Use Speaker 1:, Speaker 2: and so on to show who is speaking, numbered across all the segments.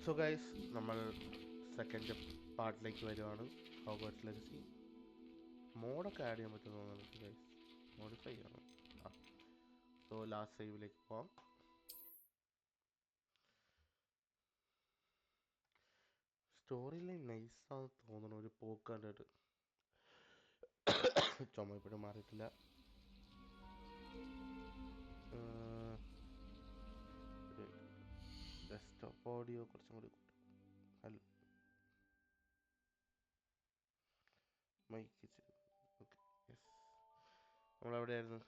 Speaker 1: So guys, നമ്മൾ second പാർട്ടിലേക്ക് വരുവാണ്. ഹോഗ്വാർട്സ് legacy മോഡൊക്കെ add ചെയ്യാൻ പറ്റുമെന്ന് തോന്നുന്നു ഗൈസ്. മോഡിഫൈ ചെയ്യണം. സോ ലാസ്റ്റ് സേവിലേക്ക് പോവാം. സ്റ്റോറി ലൈൻ നൈസാന്ന് തോന്നുന്നു. ഒരു പോക്ക് കണ്ടിട്ട് ചുമ ഇപ്പോഴും മാറിയിട്ടില്ല. ഡെസ്ക്ടോപ്പ് ഓഡിയോ കുറച്ചും കൂടി ഹലോ മൈക്ക്. Okay, yes. നമ്മളെവിടെയായിരുന്നു?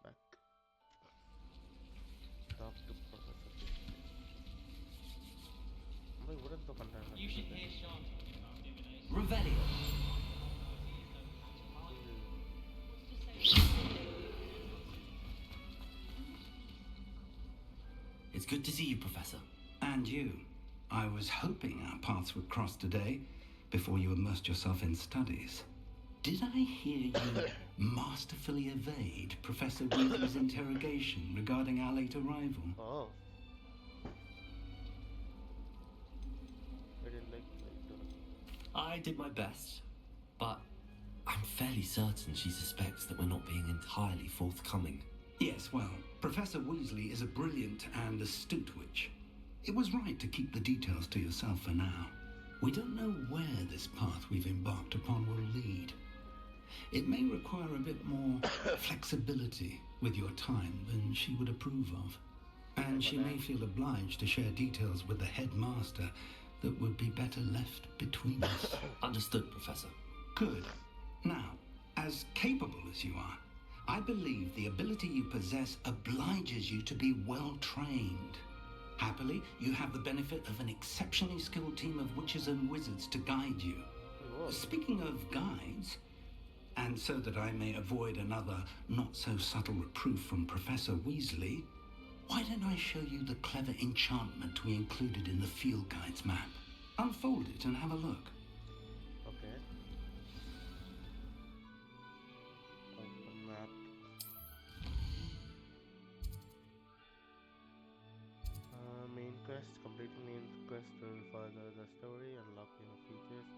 Speaker 1: Back talk to professor. നമ്മൾ ഇവിടെ എന്തോ കണ്ടായിരുന്നു.
Speaker 2: It's good to see you, Professor. And you. I was hoping our paths would cross today before you immersed yourself in studies. Did I hear you masterfully evade Professor Weasley's interrogation regarding our late arrival?
Speaker 1: Oh. I didn't like that.
Speaker 3: I did my best, but I'm fairly certain she suspects that we're not being entirely forthcoming.
Speaker 2: Yes, well, Professor Weasley is a brilliant and astute witch. It was right to keep the details to yourself for now. We don't know where this path we've embarked upon will lead. It may require a bit more flexibility with your time than she would approve of. And she may feel obliged to share details with the headmaster that would be better left between us.
Speaker 3: Understood, Professor.
Speaker 2: Good. Now, as capable as you are, I believe the ability you possess obliges you to be well trained. Happily, you have the benefit of an exceptionally skilled team of witches and wizards to guide you.
Speaker 1: Whoa.
Speaker 2: Speaking of guides, and so that I may avoid another not-so-subtle reproof from Professor Weasley, why don't I show you the clever enchantment we included in the field guide's map? Unfold it and have a look.
Speaker 1: Okay. Open map. Main quest. Completing main quest will further the story, unlock new features,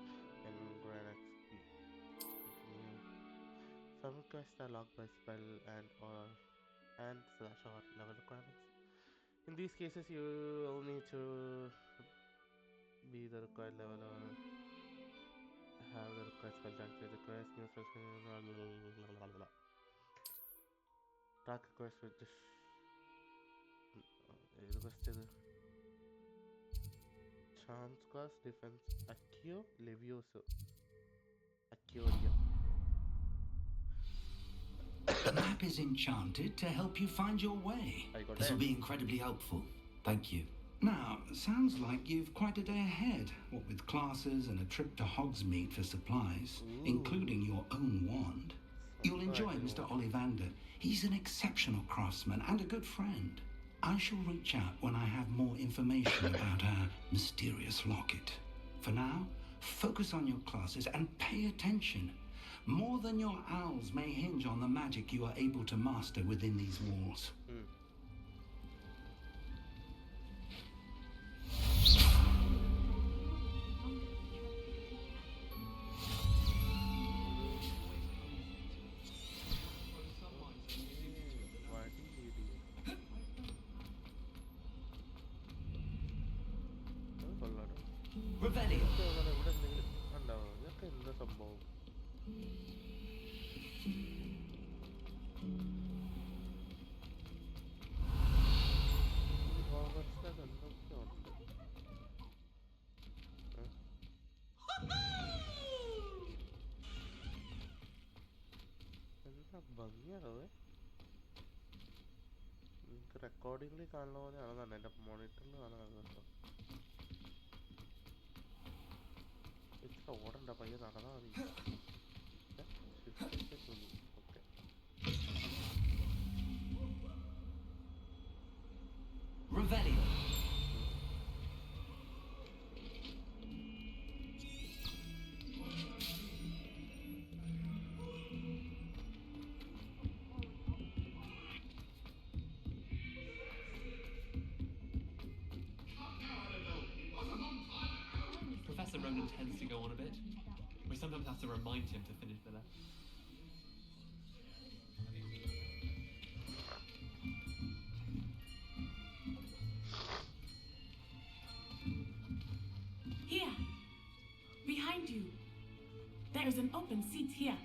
Speaker 1: and grant XP. Continue. Some quests are locked by spell and/or level requirements. In these cases, you will need to be the required level or have the required spell to activate the quest. New spells. Track a quest with this. The quest is Chance Class Defense Accio Levioso. Accioria.
Speaker 2: The map is enchanted to help you find your way.
Speaker 3: This will be incredibly helpful. Thank you.
Speaker 2: Now, sounds like you've quite a day ahead, what with classes and a trip to Hogsmeade for supplies, including your own wand. You'll enjoy Mr. Ollivander. He's an exceptional craftsman and a good friend. I shall reach out when I have more information about our mysterious locket. For now, focus on your classes and pay attention. More than your owls may hinge on the magic you are able to master within these walls.
Speaker 3: Revelio.
Speaker 1: ഇതൊക്കെ എന്താ സംഭവം? എന്താ ഭംഗിയാണത്. നിങ്ങൾക്ക് റെക്കോർഡിങ്ങിൽ കാണുന്ന പോലെയാണെന്നാണ് എൻ്റെ മോണിറ്ററിൽ കാണുന്നത് കേട്ടോ. ഇത്ര ഓടണ്ട, പയ്യെ നടന്നാൽ മതി. Okay.
Speaker 3: Revelio. Ronan tends to go on a bit. We sometimes have to remind him to finish the lesson.
Speaker 4: Here, behind you. There is an open seat here.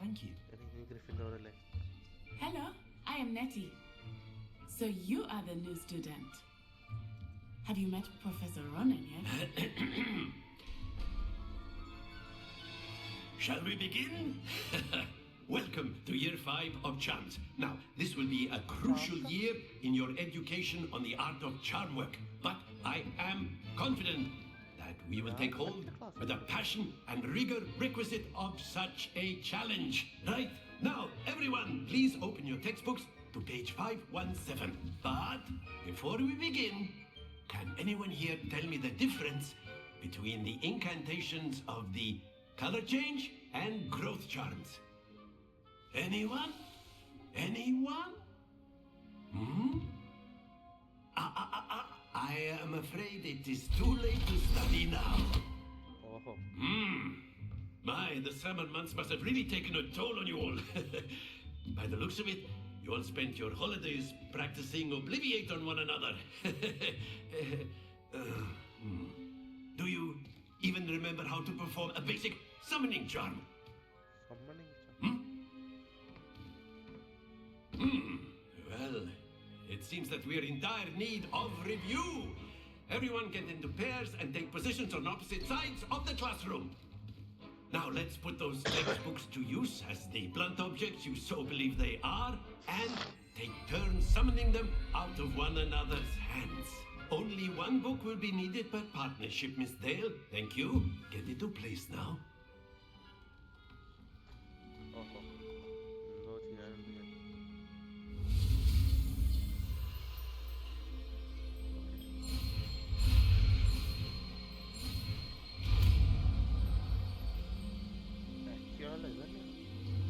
Speaker 3: Thank you.
Speaker 4: Hello, I am Nettie. So you are the new student. Have you met Professor Ronan yet?
Speaker 5: Shall we begin? Welcome to Year 5 of Charms. Now, this will be a crucial year in your education on the art of charm work. But I am confident that we will take hold with the passion and rigor requisite of such a challenge. Right? Now, everyone, please open your textbooks to page 517. But before we begin, can anyone here tell me the difference between the incantations of the color change and growth charms? Anyone? Anyone? I am afraid it is too late to study now. My, the summer months must have really taken a toll on you all. By the looks of it, you all spent your holidays practicing Obliviate on one another. Do you even remember how to perform a basic summoning charm? Well, it seems that we are in dire need of review. Everyone get into pairs and take positions on opposite sides of the classroom. Now let's put those textbooks to use as the blunt objects you so believe they are, and take turns summoning them out of one another's hands. Only one book will be needed per partnership, Miss Dale. Thank you. Get into place now.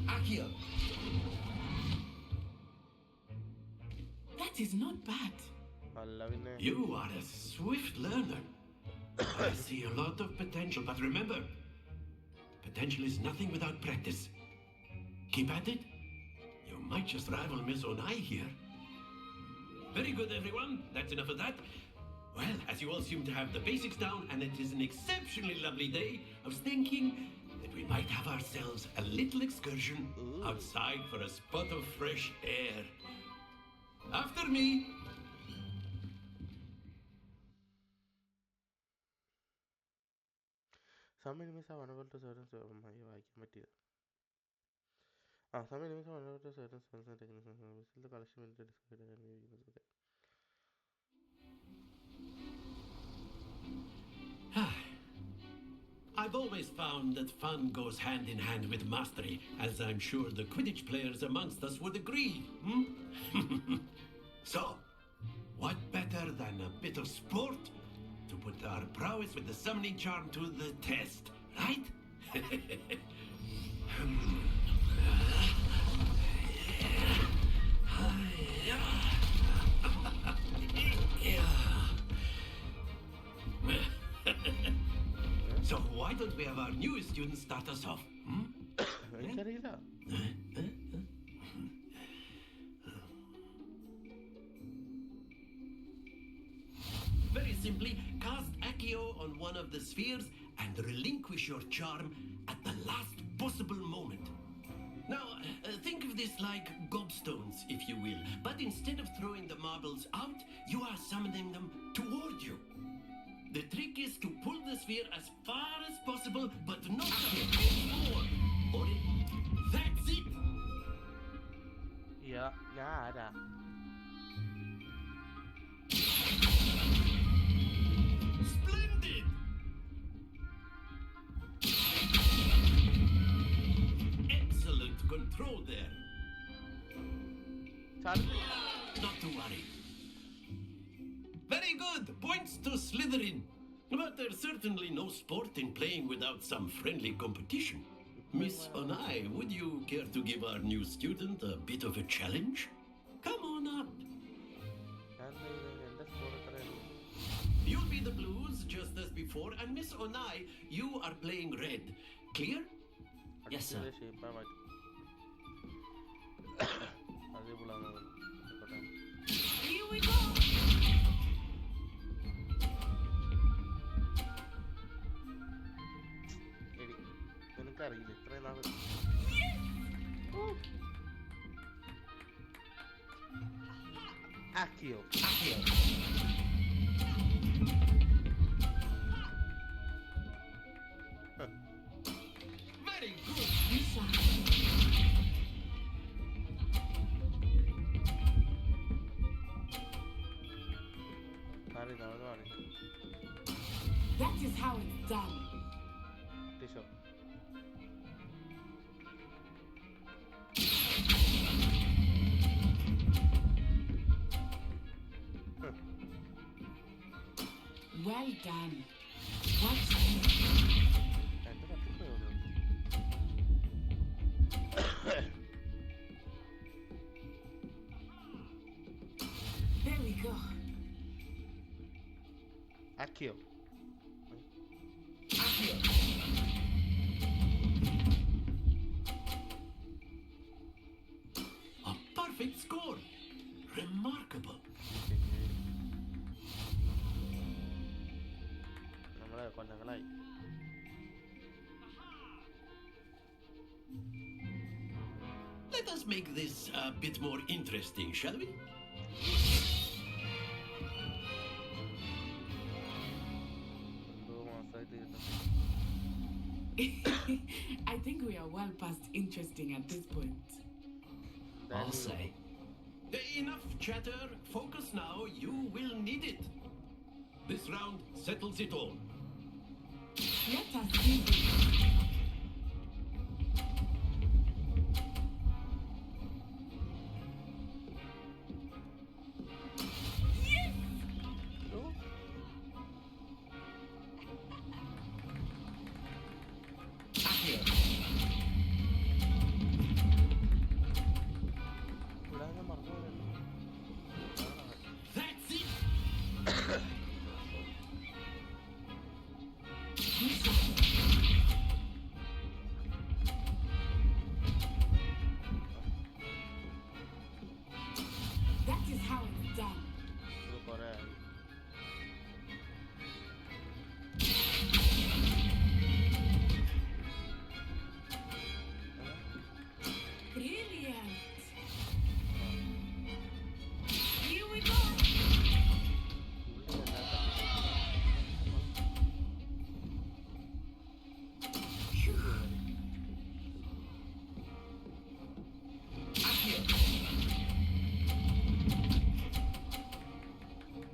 Speaker 5: Akio.
Speaker 4: That is not bad.
Speaker 5: You are a swift learner. I see a lot of potential, but remember, potential is nothing without practice. Keep at it. You might just rival Miss Onai here. Very good, everyone. That's enough of that. Well, as you all seem to have the basics down, and it is an exceptionally lovely day, I was thinking that we might have ourselves a little excursion outside for a spot of fresh air. After me.
Speaker 1: Some enemies are vulnerable to certain some enemies are vulnerable to certain spells and techniques. Visit the collection into discovery and use it.
Speaker 5: I've always found that fun goes hand in hand with mastery, as I'm sure the Quidditch players amongst us would agree. So, what better than a bit of sport to put our prowess with the summoning charm to the test, right? So why don't we have our newest student start us off? Very simply, cast Accio on one of the spheres and relinquish your charm at the last possible moment. Now, think of this like gobstones, if you will. But instead of throwing the marbles out, you are summoning them toward you. The trick is to pull the sphere as far as possible, but not more. Or that's it.
Speaker 1: Yeah, nada.
Speaker 5: Splendid! Excellent control there. Not to worry. Very good. Points to Slytherin. But there's certainly no sport in playing without some friendly competition. Miss Onai, would you care to give our new student a bit of a challenge? Come on up. You'll be the blues just as before, and Miss Onai, you are playing red. Clear?
Speaker 3: Yes, sir.
Speaker 1: അതേ പുള്ളാണ് ആയിക്കോട്ടെ.
Speaker 4: Here we go.
Speaker 1: എടി നിനക്കറിയില്ല ഇത്രയും നാൾ ആക്കിയോ
Speaker 5: Very good.
Speaker 4: Lisa.
Speaker 1: അറിയില്ല അവനും അറിയില്ല
Speaker 4: That is how it's done.
Speaker 1: Teacher
Speaker 4: Well done. Watch
Speaker 1: എൻ്റെ തട്ടിപ്പോയോ
Speaker 4: There we go.
Speaker 1: ആക്കിയോ
Speaker 5: A perfect score. Remarkable.
Speaker 1: നമ്മളെ കൊല്ലങ്ങളായി
Speaker 5: Let us make this a bit more interesting, shall we?
Speaker 1: എന്തോ മാസമായിട്ട് ഇരുന്നു
Speaker 4: I think we are well past interesting at this point.
Speaker 3: I'll say.
Speaker 5: Enough chatter. Focus now. You will need it. This round settles it all.
Speaker 4: Let us see this.
Speaker 1: വിടാൻ മറന്നു
Speaker 5: That's it.
Speaker 4: Lisa. That is how it's done.
Speaker 1: ഇത് കുറേ ആയി
Speaker 4: Brilliant. Here we go.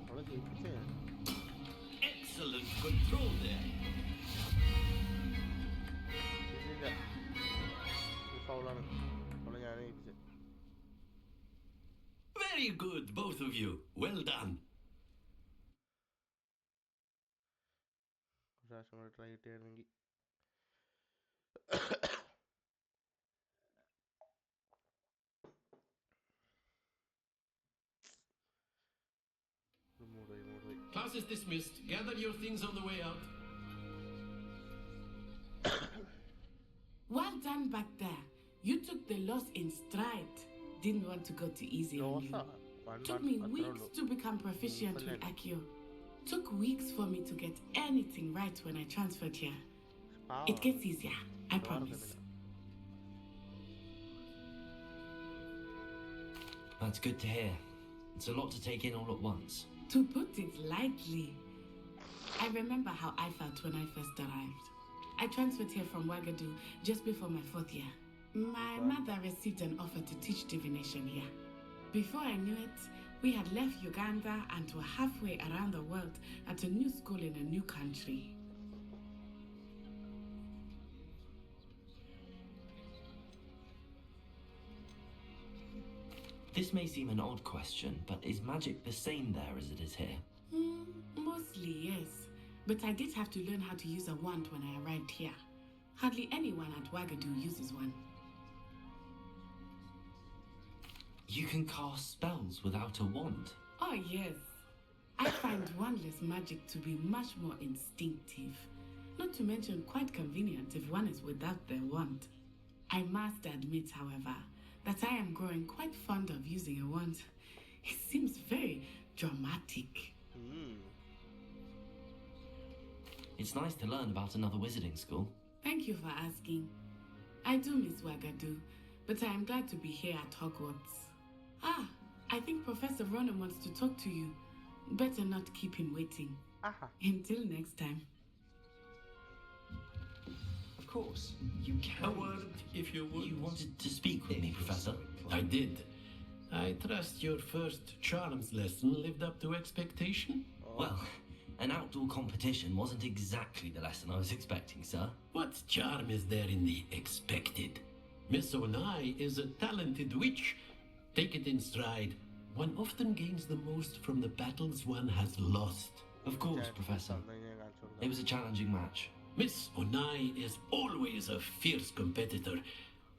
Speaker 1: അവളെ ജയിപ്പിച്ചേ
Speaker 5: Excellent control there.
Speaker 1: ഇല്ലില്ല ഇത് ഫൗളാണ് അവളെ ഞാൻ ജയിപ്പിച്ചത്
Speaker 5: Very good, both of you. Well done.
Speaker 1: ഒരു പ്രാവശ്യം കൂടെ try കിട്ടിയായിരുന്നെങ്കിൽ മൂടുപോയി
Speaker 5: Class is dismissed. Gather your things on the way out.
Speaker 4: Well done back there. You took the loss in stride. Didn't want to go too easy on you. Took me weeks to become proficient with Accio. Took weeks for me to get anything right when I transferred here. It gets easier, I promise.
Speaker 3: That's good to hear. It's a lot to take in all at once.
Speaker 4: To put it lightly, I remember how I felt when I first arrived. I transferred here from Wagadu just before my 4th year. My mother received an offer to teach divination here. Before I knew it, we had left Uganda and were halfway around the world at a new school in a new country.
Speaker 3: This may seem an odd question, but is magic the same there as it is here?
Speaker 4: Mostly, yes. But I did have to learn how to use a wand when I arrived here. Hardly anyone at Wagadu uses one.
Speaker 3: You can cast spells without a wand.
Speaker 4: Oh, yes. I find wandless magic to be much more instinctive, not to mention quite convenient if one is without their wand. I must admit, however, that I am growing quite fond of using a wand. It seems very dramatic.
Speaker 3: It's nice to learn about another wizarding school.
Speaker 4: Thank you for asking. I do miss Wagadu, but I am glad to be here at Hogwarts. Ah, I think Professor Ronan wants to talk to you. Better not keep him waiting. Until next time.
Speaker 3: Of course, you can.
Speaker 5: A word, if you would.
Speaker 3: You wanted to speak with me, Professor?
Speaker 5: I did. I trust your first charms lesson lived up to expectation?
Speaker 3: Well, an outdoor competition wasn't exactly the lesson I was expecting, sir.
Speaker 5: What charm is there in the expected? Miss Onai is a talented witch. Take it in stride. One often gains the most from the battles one has lost.
Speaker 3: Of course, Professor. It was a challenging match.
Speaker 5: Miss Onai is always a fierce competitor,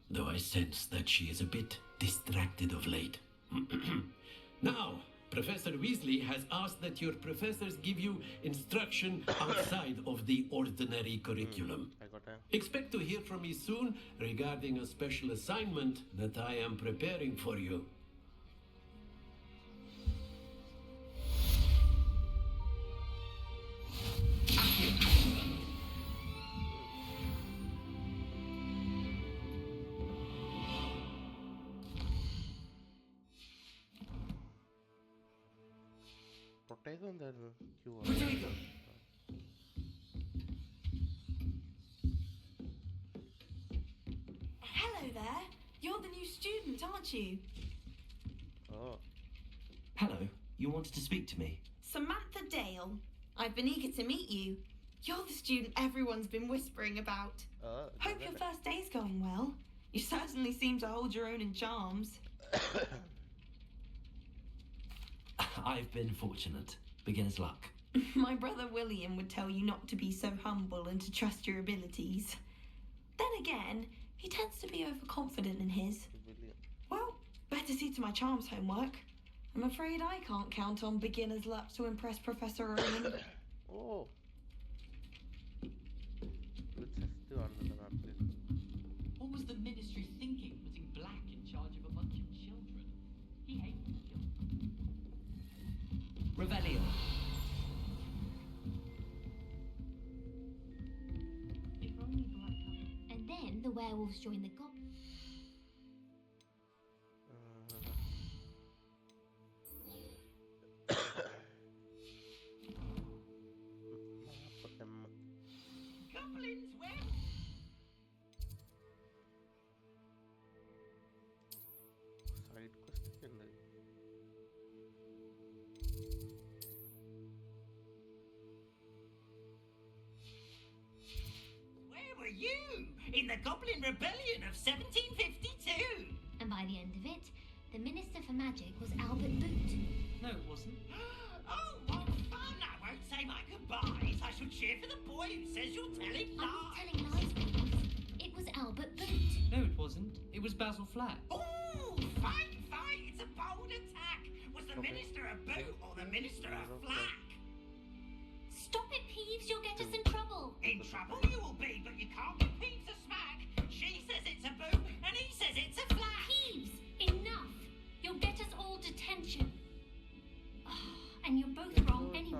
Speaker 5: though I sense that she is a bit distracted of late. Now, Professor Weasley has asked that your professors give you instruction outside of the ordinary curriculum. Expect to hear from me soon regarding a special assignment that I am preparing for you.
Speaker 1: Protego and then you
Speaker 2: Protego!
Speaker 6: Hello there. You're the new student, aren't you?
Speaker 1: Oh.
Speaker 3: Hello, you wanted to speak to me?
Speaker 6: Samantha Dale. I've been eager to meet you. You're the student everyone's been whispering about. Hope your first day's going well. You certainly seem to hold your own in charms.
Speaker 3: I've been fortunate. Beginner's luck.
Speaker 6: My brother William would tell you not to be so humble and to trust your abilities. Then again, he tends to be overconfident in his. Well, better see to my charms homework. I'm afraid I can't count on beginner's luck to impress Professor Ronan.
Speaker 1: Oh. Let's just do another map, please.
Speaker 7: What was the ministry thinking, putting Black in charge of a bunch of children? He hates children.
Speaker 8: Revelio.
Speaker 9: If only Black had... And then the werewolves joined the goblins.
Speaker 7: Goblins, where?
Speaker 1: Side quest in there.
Speaker 7: Where were you? In the Goblin Rebellion of 1752.
Speaker 9: And by the end of it, the Minister for Magic was Albert Boot.
Speaker 8: No, it wasn't.
Speaker 7: Oh, what fun! I won't say my goodbyes. I shall cheer for the boy who says you're telling
Speaker 9: I'm not
Speaker 7: lies.
Speaker 9: telling lies, please. It was Albert Boot.
Speaker 8: No, it wasn't. It was Basil Flack.
Speaker 7: Oh, fight! It's a bold attack. Was the Minister a boot or the Minister a flack?
Speaker 9: Stop it, Peeves. You'll get us in trouble.
Speaker 7: In trouble you will be, but you can't give Peeves a smack. She says it's a boot and he says it's a flack.
Speaker 9: Peeves, enough. You'll get us all detention. And you're both wrong anyway.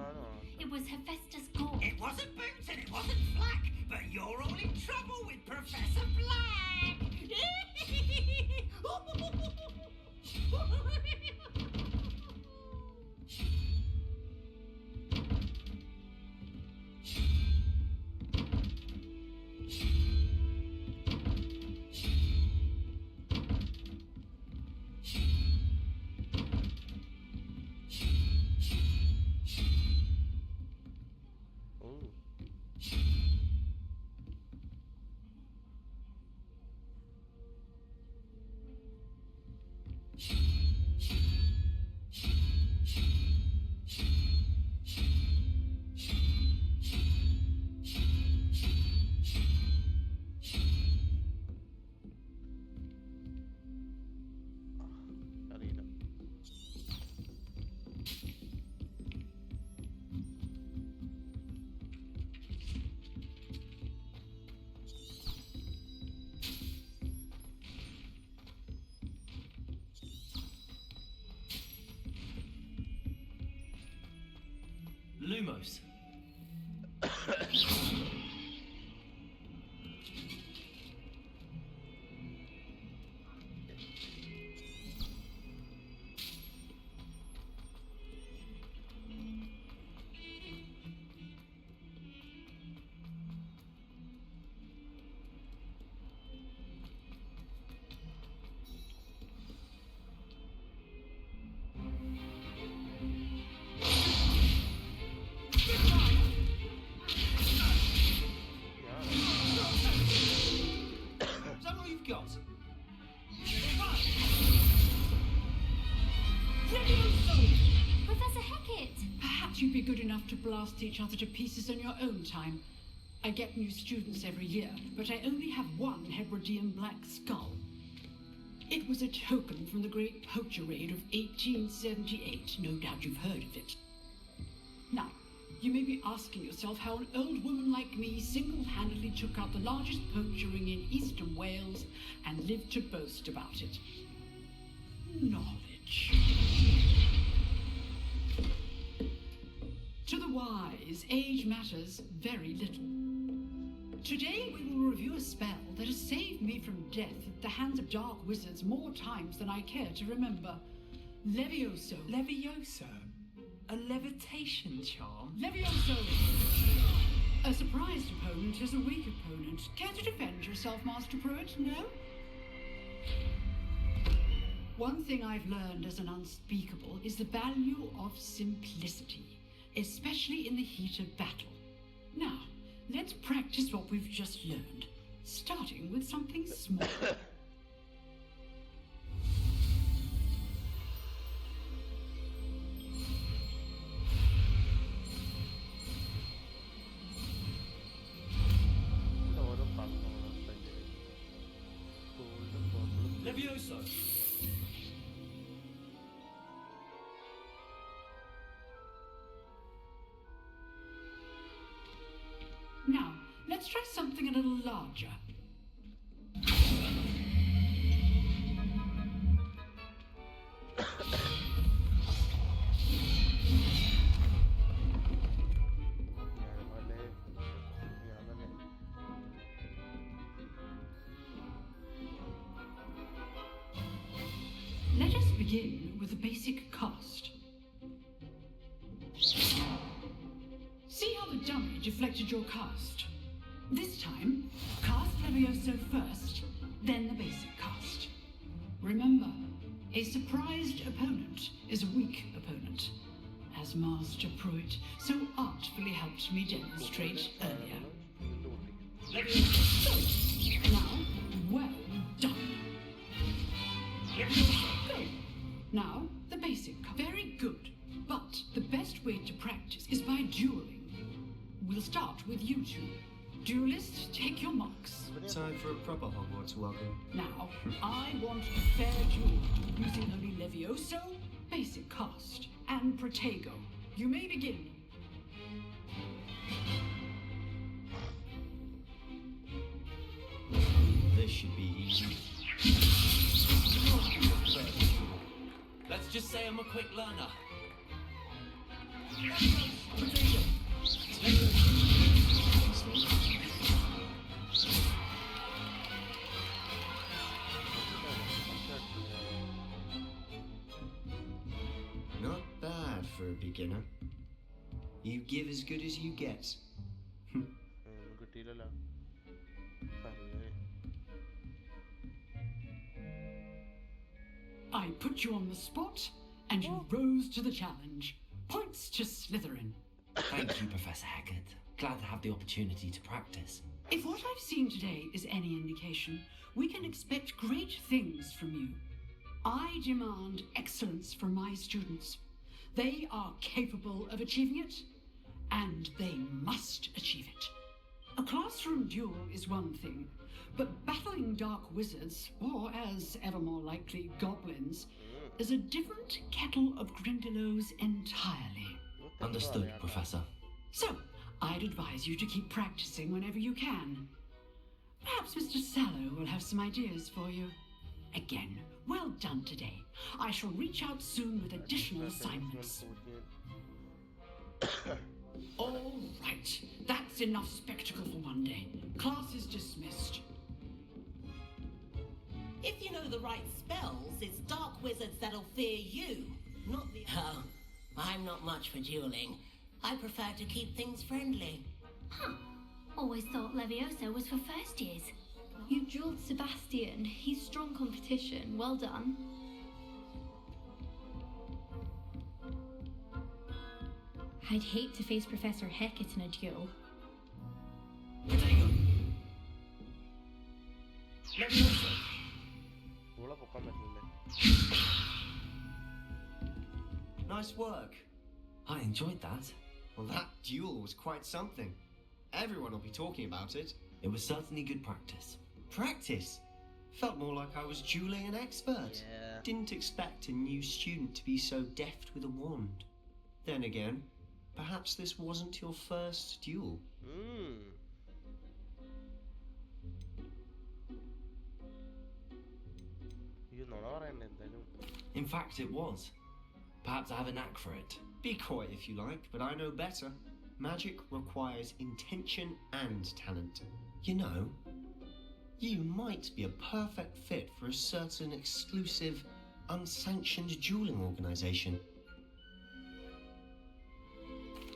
Speaker 9: It was Hephaestus Gore.
Speaker 7: It wasn't boot and it wasn't flack, but you're all in trouble with Professor Black.
Speaker 1: Oh.
Speaker 3: Lumos. Is that all you've got?
Speaker 9: Professor Hackett!
Speaker 10: Perhaps you'd be good enough to blast each other to pieces on your own time. I get new students every year, but I only have one Hebridean black skull. It was a token from the Great Poacher Raid of 1878. No doubt you've heard of it. Now, you may be asking yourself how an old woman like me single-handedly took out the largest poacher ring in eastern Wales and lived to boast about it. Knowledge. To the wise, age matters very little. Today we will review a spell that has saved me from death at the hands of dark wizards more times than I care to remember. Levioso.
Speaker 11: Levioso? A levitation charm?
Speaker 10: Levioso! A surprised opponent is a weak opponent. Care to defend yourself, Master Pruitt? No? One thing I've learned as an unspeakable is the value of simplicity, especially in the heat of battle. Now, let's practice what we've just learned, starting with something small.
Speaker 3: Levioso.
Speaker 10: Now, let's try something a little larger. Let us begin with the basic cast. See how the dummy deflected your cast? This time, cast Levioso first, then the basic cast. Remember, a surprised opponent is a weak opponent, as Master Pruitt so artfully helped me demonstrate earlier. So, now, well done. Go. Now, the basic cast. Very good, but the best way to practice is by dueling. We'll start with you two. Duelists, take your marks.
Speaker 11: Time for a proper Hogwarts welcome.
Speaker 10: Now, I want a fair duel, using only Levioso, basic cast, and Protego. You may begin.
Speaker 11: This should be easy.
Speaker 3: Let's just say I'm a quick learner.
Speaker 11: Potato. Not bad for a beginner. You give as good as you get.
Speaker 10: I put you on the spot, and you rose to the challenge. Points to Slytherin.
Speaker 3: Thank you, Professor Hackett. Glad to have the opportunity to practice.
Speaker 10: If what I've seen today is any indication, we can expect great things from you. I demand excellence from my students. They are capable of achieving it, and they must achieve it. A classroom duel is one thing, but battling dark wizards, or as ever more likely, goblins, is a different kettle of Grindylows entirely.
Speaker 3: Understood, Professor.
Speaker 10: So, I'd advise you to keep practicing whenever you can. Perhaps Mr. Sallow will have some ideas for you. Again, well done today. I shall reach out soon with additional assignments. All right. That's enough spectacle for one day. Class is dismissed.
Speaker 12: If you know the right spells, it's dark wizards that'll fear you, not the... Oh, I'm not much for dueling. I prefer to keep things friendly.
Speaker 9: Huh. Always thought Leviosa was for first years. You dueled Sebastian. He's strong competition. Well done. I'd hate to face Professor Hecat in a duel.
Speaker 11: Nice work.
Speaker 3: I enjoyed that.
Speaker 11: Well, that duel was quite something. Everyone will be talking about it.
Speaker 3: It was certainly good practice.
Speaker 11: Practice? Felt more like I was dueling an expert.
Speaker 1: Yeah.
Speaker 11: Didn't expect a new student to be so deft with a wand. Then again, perhaps this wasn't your first duel.
Speaker 3: In fact, it was. Perhaps I have a knack for it.
Speaker 11: Be coy if you like, but I know better. Magic requires intention and talent. You know, you might be a perfect fit for a certain exclusive, unsanctioned dueling organization.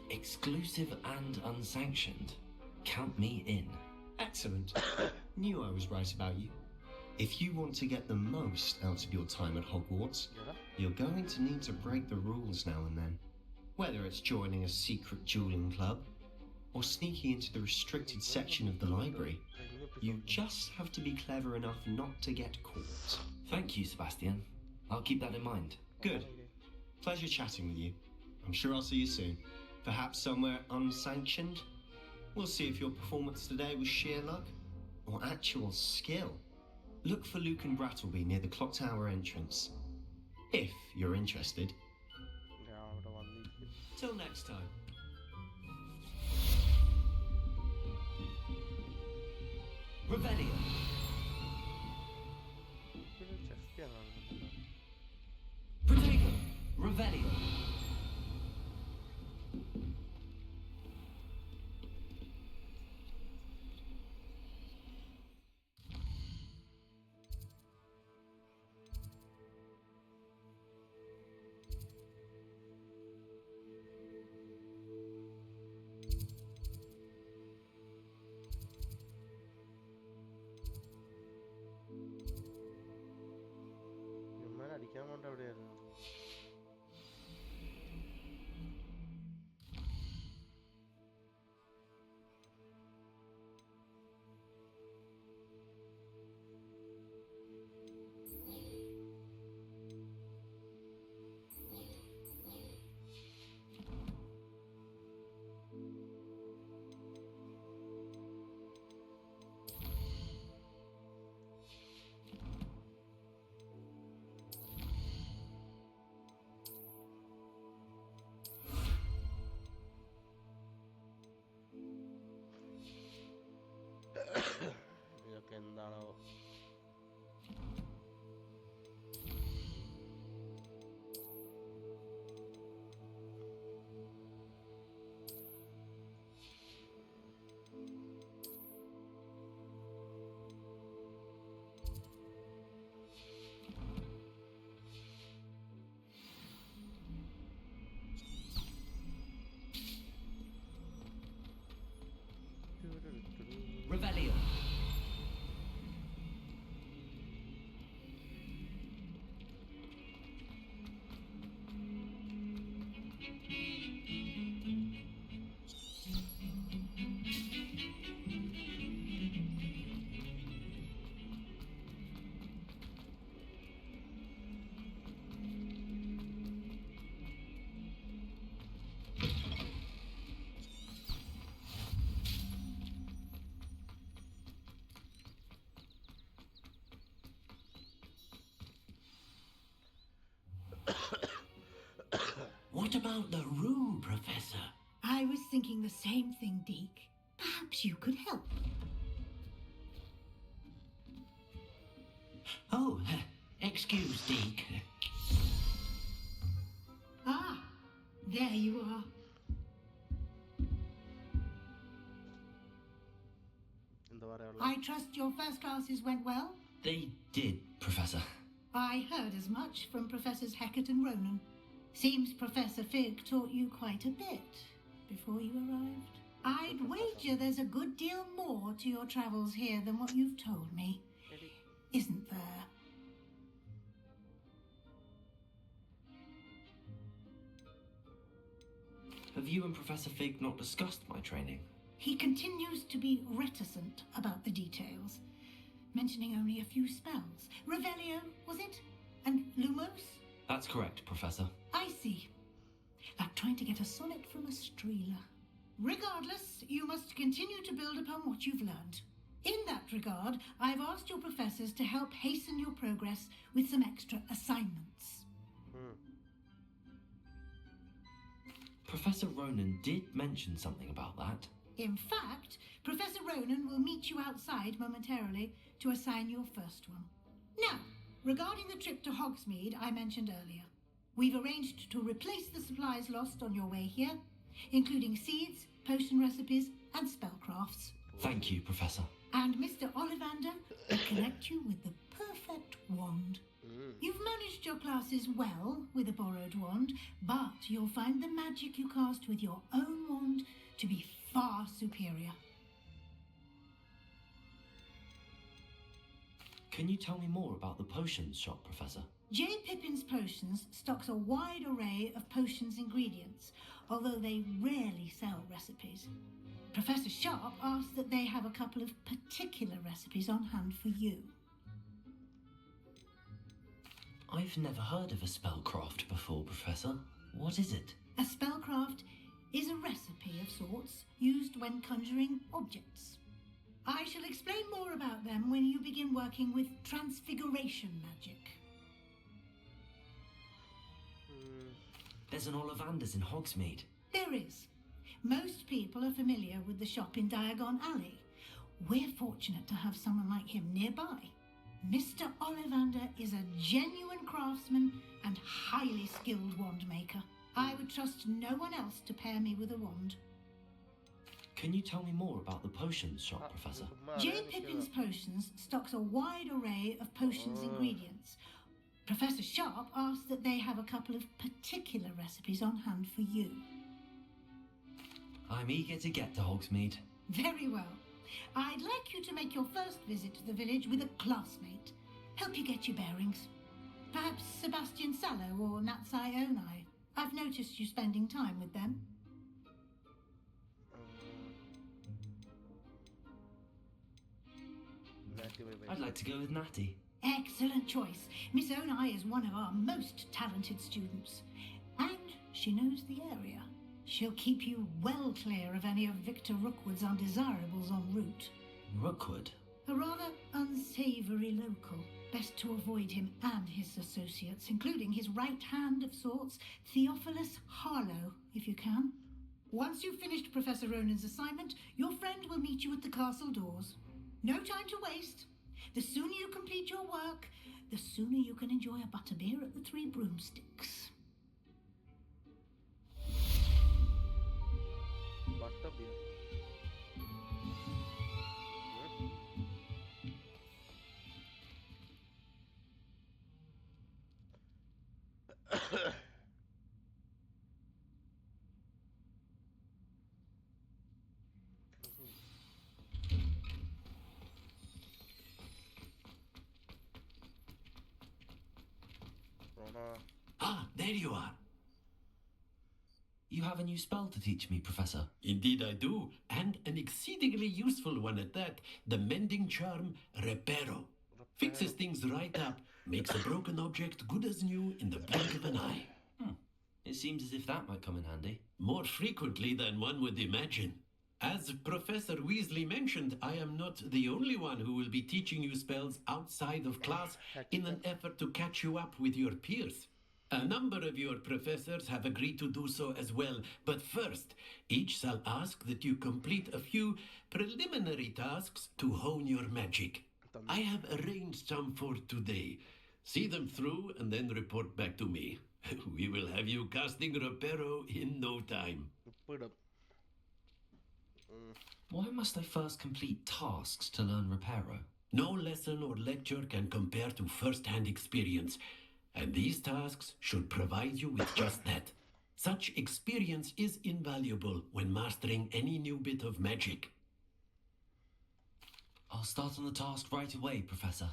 Speaker 3: Exclusive and unsanctioned? Count me in.
Speaker 11: Excellent. Knew I was right about you. If you want to get the most out of your time at Hogwarts, you're going to need to break the rules now and then. Whether it's joining a secret dueling club, or sneaking into the restricted section of the library, you just have to be clever enough not to get caught.
Speaker 3: Thank you, Sebastian. I'll keep that in mind.
Speaker 11: Good. Pleasure chatting with you. I'm sure I'll see you soon. Perhaps somewhere unsanctioned? We'll see if your performance today was sheer luck, or actual skill. Look for Luke and Brattleby near the clock tower entrance. If you're interested. Till next time.
Speaker 3: Revelio. Protego. Revelio.
Speaker 1: ഇതൊക്കെ എന്താണോ?
Speaker 3: Revelio.
Speaker 5: What about the room, Professor?
Speaker 12: I was thinking the same thing, Deke. Perhaps you could help.
Speaker 5: Oh, excuse, Deke.
Speaker 12: Ah, there you are. I trust your first classes went well?
Speaker 3: They did, Professor.
Speaker 12: I heard as much from Professors Hecat and Ronan. Seems Professor Fig taught you quite a bit before you arrived. I'd wager there's a good deal more to your travels here than what you've told me. Isn't there?
Speaker 3: Have you and Professor Fig not discussed my training?
Speaker 12: He continues to be reticent about the details, mentioning only a few spells. Revelio, was it? And Lumos?
Speaker 3: That's correct, Professor.
Speaker 12: I see. Like trying to get a sonnet from a streeler. Regardless, you must continue to build upon what you've learned. In that regard, I've asked your professors to help hasten your progress with some extra assignments.
Speaker 3: Professor Ronan did mention something about that.
Speaker 12: In fact, Professor Ronan will meet you outside momentarily to assign your first one. Now, regarding the trip to Hogsmeade I mentioned earlier, we've arranged to replace the supplies lost on your way here, including seeds, potion recipes, and spellcrafts.
Speaker 3: Thank you, Professor.
Speaker 12: And Mr. Ollivander will connect you with the perfect wand. You've managed your classes well with a borrowed wand, but you'll find the magic you cast with your own wand to be far superior.
Speaker 3: Can you tell me more about the potions shop, Professor?
Speaker 12: J. Pippin's Potions stocks a wide array of potions ingredients, although they rarely sell recipes. Professor Sharp asked that they have a couple of particular recipes on hand for you.
Speaker 3: I've never heard of a spellcraft before, Professor. What is it?
Speaker 12: A spellcraft is a recipe of sorts used when conjuring objects. I shall explain more about them when you begin working with transfiguration magic.
Speaker 3: There's an Ollivander's in Hogsmeade.
Speaker 12: There is. Most people are familiar with the shop in Diagon Alley. We're fortunate to have someone like him nearby. Mr. Ollivander is a genuine craftsman and highly skilled wand maker. I would trust no one else to pair me with a wand.
Speaker 3: Can you tell me more about the potions shop, Professor?
Speaker 12: J. Pippin's Potions stocks a wide array of potions ingredients. Professor Sharp asked that they have a couple of particular recipes on hand for you.
Speaker 3: I'm eager to get to Hogsmeade.
Speaker 12: Very well. I'd like you to make your first visit to the village with a classmate. Help you get your bearings. Perhaps Sebastian Sallow or Natsai Onai. I've noticed you spending time with them.
Speaker 3: I'd like to go with Natty.
Speaker 12: Excellent choice. Miss Onai is one of our most talented students. And she knows the area. She'll keep you well clear of any of Victor Rookwood's undesirables en route.
Speaker 3: Rookwood?
Speaker 12: A rather unsavoury local. Best to avoid him and his associates, including his right hand of sorts, Theophilus Harlow, if you can. Once you've finished Professor Ronan's assignment, your friend will meet you at the castle doors. No time to waste. The sooner you complete your work, the sooner you can enjoy a butterbeer at the Three Broomsticks.
Speaker 1: Butterbeer.
Speaker 5: Ah, there you are.
Speaker 3: You have a new spell to teach me, Professor.
Speaker 5: Indeed I do, and an exceedingly useful one at that. The mending charm, Reparo. Fixes things right up, makes a broken object good as new in the blink of an eye.
Speaker 3: It seems as if that might come in handy.
Speaker 5: More frequently than one would imagine. As Professor Weasley mentioned, I am not the only one who will be teaching you spells outside of class in an effort to catch you up with your peers. A number of your professors have agreed to do so as well, but first, each shall ask that you complete a few preliminary tasks to hone your magic. I have arranged some for today. See them through and then report back to me. We will have you casting Reparo in no time.
Speaker 1: Put up.
Speaker 3: Why must I first complete tasks to learn Reparo?
Speaker 5: No lesson or lecture can compare to first-hand experience, and these tasks should provide you with just that. Such experience is invaluable when mastering any new bit of magic.
Speaker 3: I'll start on the task right away, Professor.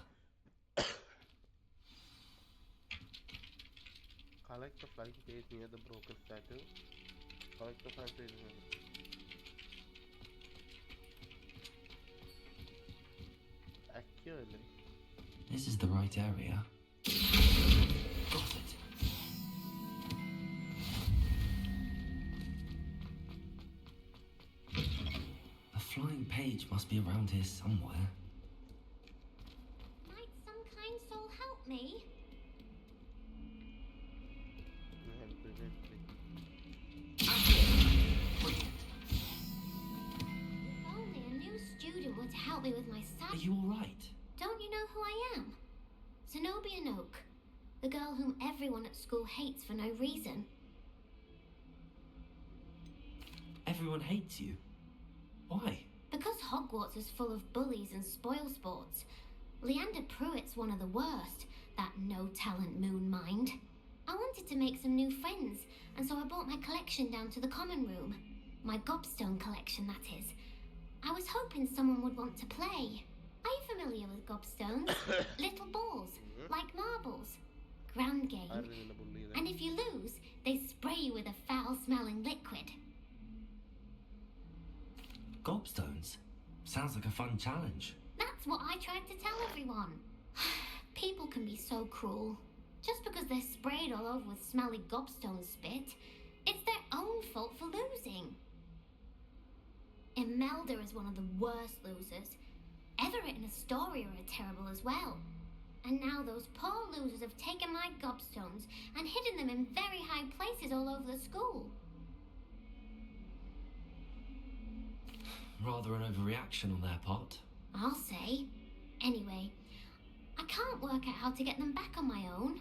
Speaker 1: Collect the flying page near the broken statue. Collect the flying page near the... Actually...
Speaker 3: This is the right area. Got it. The flying page must be around here somewhere.
Speaker 9: Might some kind soul help me? If only a new student were to help me with my
Speaker 3: Are you alright?
Speaker 9: Don't you know who I am? Zenobia Noak, the girl whom everyone at school hates for no reason.
Speaker 3: Everyone hates you. Why?
Speaker 9: Because Hogwarts is full of bullies and spoilsports. Leander Pruitt's one of the worst, that no-talent moon mind. I wanted to make some new friends, and so I brought my collection down to the common room. My gobstone collection, that is. I was hoping someone would want to play. Are you familiar with gobstones? Little balls, like marbles. Ground game. And if you lose, they spray you with a foul-smelling liquid.
Speaker 3: Gobstones? Sounds like a fun challenge.
Speaker 9: That's what I tried to tell everyone. People can be so cruel. Just because they're sprayed all over with smelly gobstone spit, it's their own fault for losing. Imelda is one of the worst losers. Everett and Astoria are terrible as well. And now those poor losers have taken my gobstones and hidden them in very high places all over the school.
Speaker 3: Rather an overreaction on their part.
Speaker 9: I'll say. Anyway, I can't work out how to get them back on my own.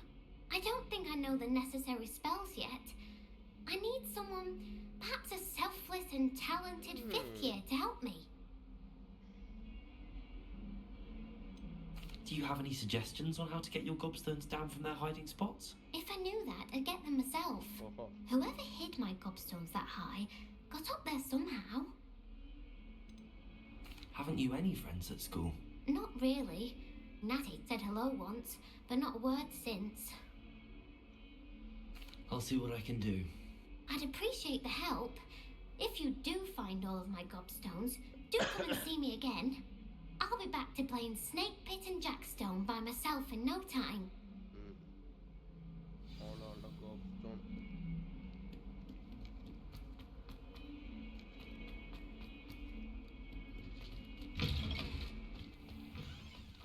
Speaker 9: I don't think I know the necessary spells yet. I need someone, perhaps a selfless and talented fifth year to help me.
Speaker 3: Do you have any suggestions on how to get your gobstones down from their hiding spots?
Speaker 9: If I knew that, I'd get them myself. Whoever hid my gobstones that high got up there somehow.
Speaker 3: Haven't you any friends at school?
Speaker 9: Not really. Natty said hello once, but not a word since.
Speaker 3: I'll see what I can do.
Speaker 9: I'd appreciate the help. If you do find all of my gobstones, do come and see me again. I'll be back to playing Snake Pit and Jackstone by myself in no time.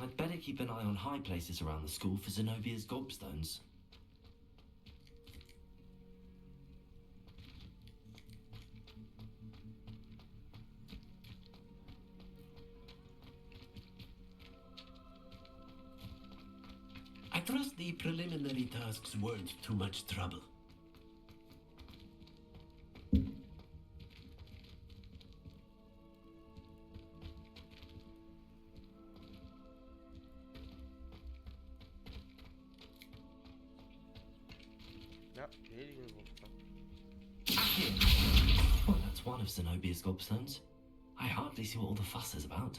Speaker 3: I'd better keep an eye on high places around the school for Zenobia's gobstones.
Speaker 5: I trust the preliminary tasks weren't too much trouble.
Speaker 3: Well, that's one of Zenobia's gobstones. I hardly see what all the fuss is about.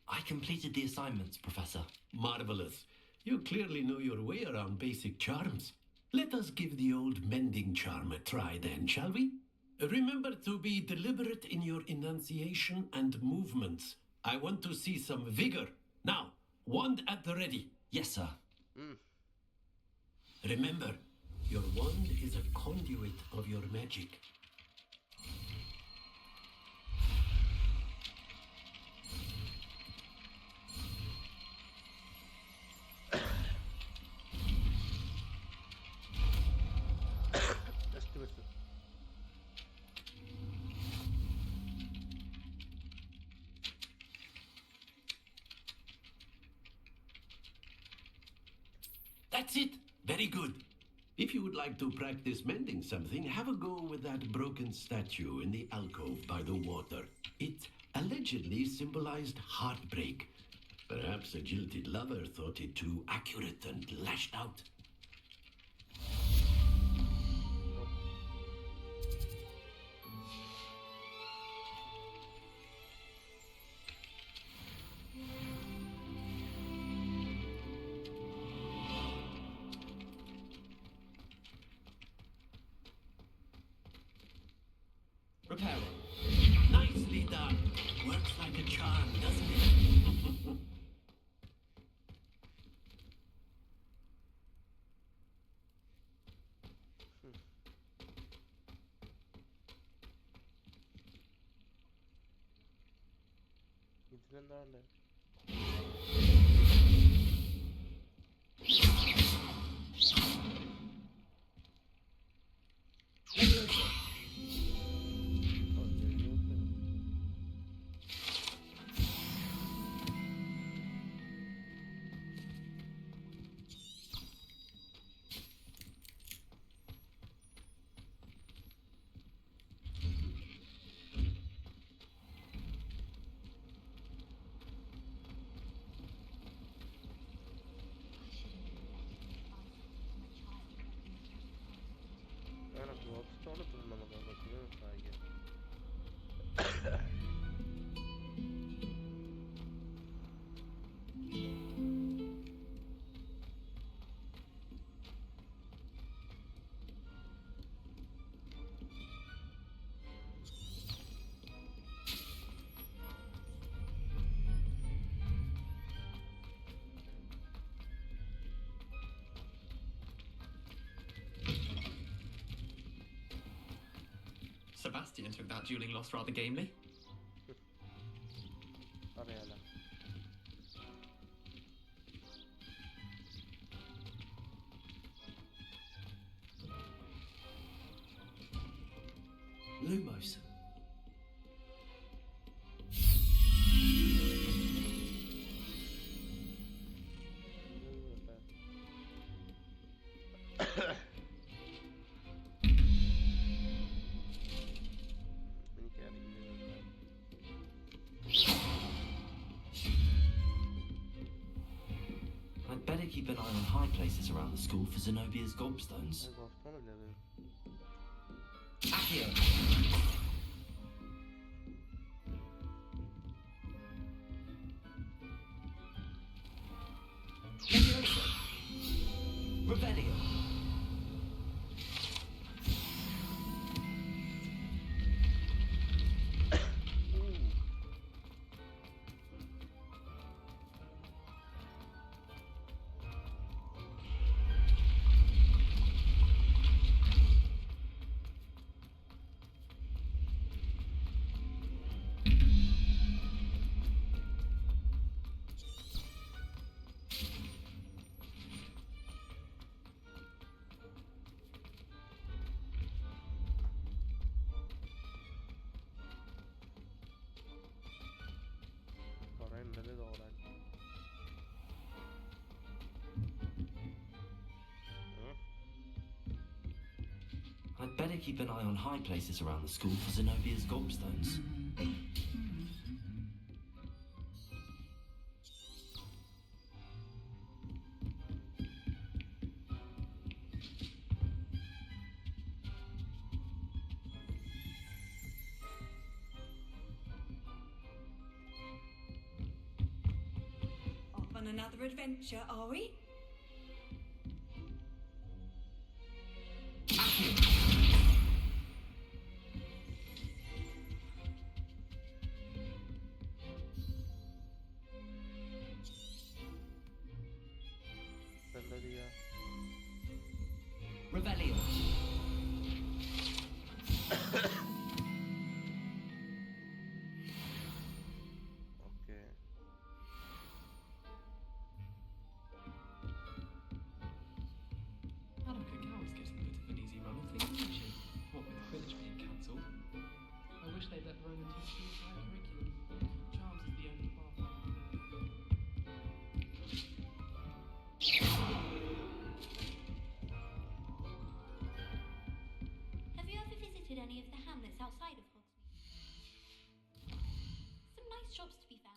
Speaker 3: I completed the assignments, Professor.
Speaker 5: Marvelous. You clearly know your way around basic charms. Let us give the old mending charm a try then, shall we? Remember to be deliberate in your enunciation and movements. I want to see some vigor. Now, wand at the ready.
Speaker 3: Yes, sir.
Speaker 5: Remember, your wand is a conduit of your magic. That's it. Very good. If you would like to practice mending something, have a go with that broken statue in the alcove by the water. It allegedly symbolized heartbreak. Perhaps a jilted lover thought it too accurate and lashed out.
Speaker 3: Repair.
Speaker 5: Nicely done. Works like a charm, doesn't it?
Speaker 1: ഇതിലെന്താണ്ട് അങ്ങനെ block stone ഇട്ടുണ്ട് നമുക്ക് കൊച്ചിനെ സഹായിക്കാം.
Speaker 3: Sebastian took that dueling loss rather gamely.
Speaker 1: അറിയാലോ.
Speaker 3: Lumos. I'd better keep an eye on high places around the school for Zenobia's gobstones. Accio. Leviosa. Revelio.
Speaker 1: കുറേ ഉണ്ടല്ലേ തോടാൻ.
Speaker 3: I'd better keep an eye on high places around the school for Zenobia's gobstones.
Speaker 13: Off on another adventure, are we?
Speaker 1: എന്താ ചെയ്യാ?
Speaker 3: Revelio.
Speaker 1: Okay.
Speaker 3: Madame Cacao is getting a bit of an easy run of things.
Speaker 9: avoid any of the hamlets outside of Hogsmeade. Some nice shops to be found.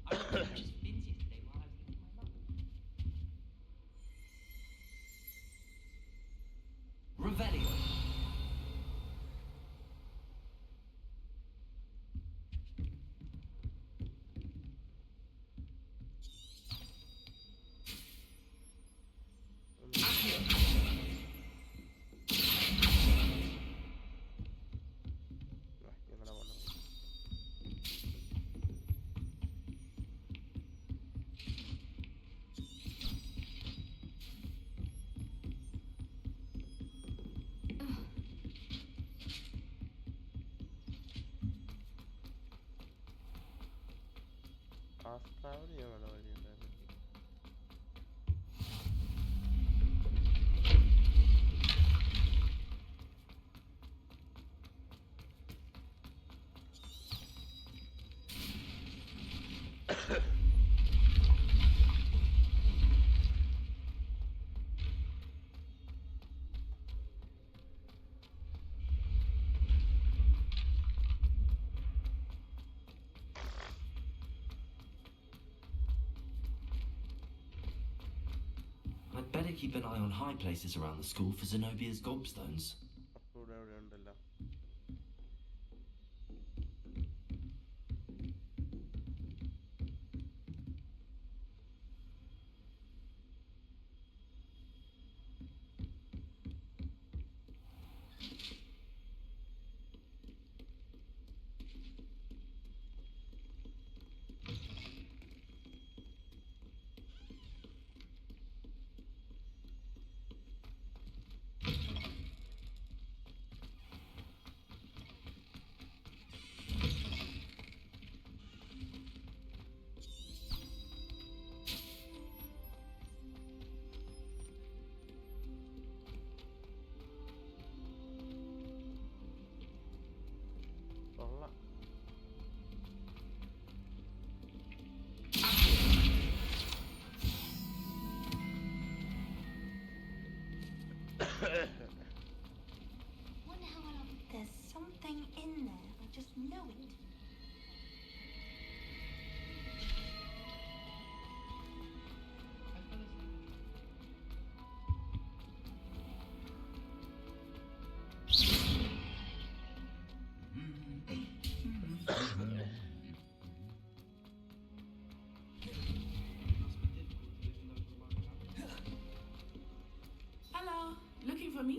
Speaker 7: I just bins yesterday while I was eating my lunch.
Speaker 3: Revelio.
Speaker 1: Australia mana wali tadi?
Speaker 3: I'd better keep an eye on high places around the school for Zenobia's gobstones.
Speaker 1: Upload അവിടെ ഉണ്ടല്ലോ. കൊള്ളാം.
Speaker 6: Wonder how I'll... There's something in there. I just know it.
Speaker 4: Hello, looking for me?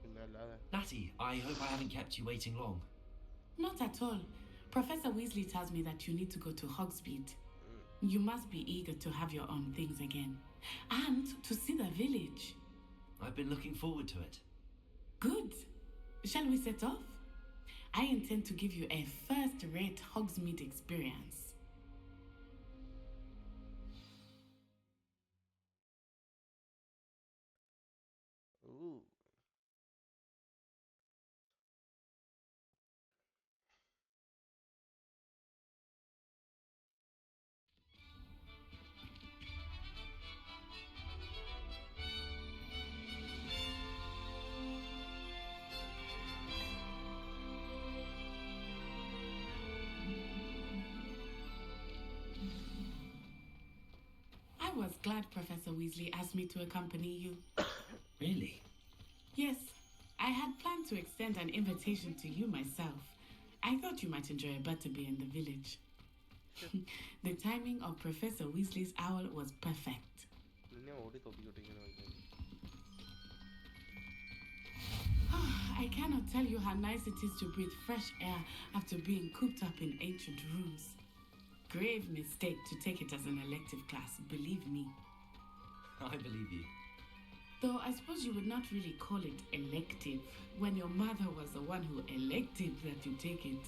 Speaker 1: പിന്നല്ലാതെ.
Speaker 3: Natty, I hope I haven't kept you waiting long.
Speaker 4: Not at all. Professor Weasley tells me that you need to go to Hogsmeade. You must be eager to have your own things again. And to see the village.
Speaker 3: I've been looking forward to it.
Speaker 4: Good. Shall we set off? I intend to give you a first-rate Hogsmeade experience.
Speaker 1: Ooh.
Speaker 4: I was glad Professor Weasley asked me to accompany you.
Speaker 3: Really?
Speaker 4: Yes, I had planned to extend an invitation to you myself. I thought you might enjoy a butterbeer in the village. The timing of Professor Weasley's owl was perfect.
Speaker 1: നിന്നെ ഓടി തൊപ്പിക്കൊട്ടിങ്ങനെ വയ്ക്കാൻ.
Speaker 4: cannot tell you how nice it is to breathe fresh air after being cooped up in ancient rooms. Grave mistake to take it as an elective class, believe me.
Speaker 3: I believe you.
Speaker 4: Though I suppose you would not really call it elective when your mother was the one who elected that you take it.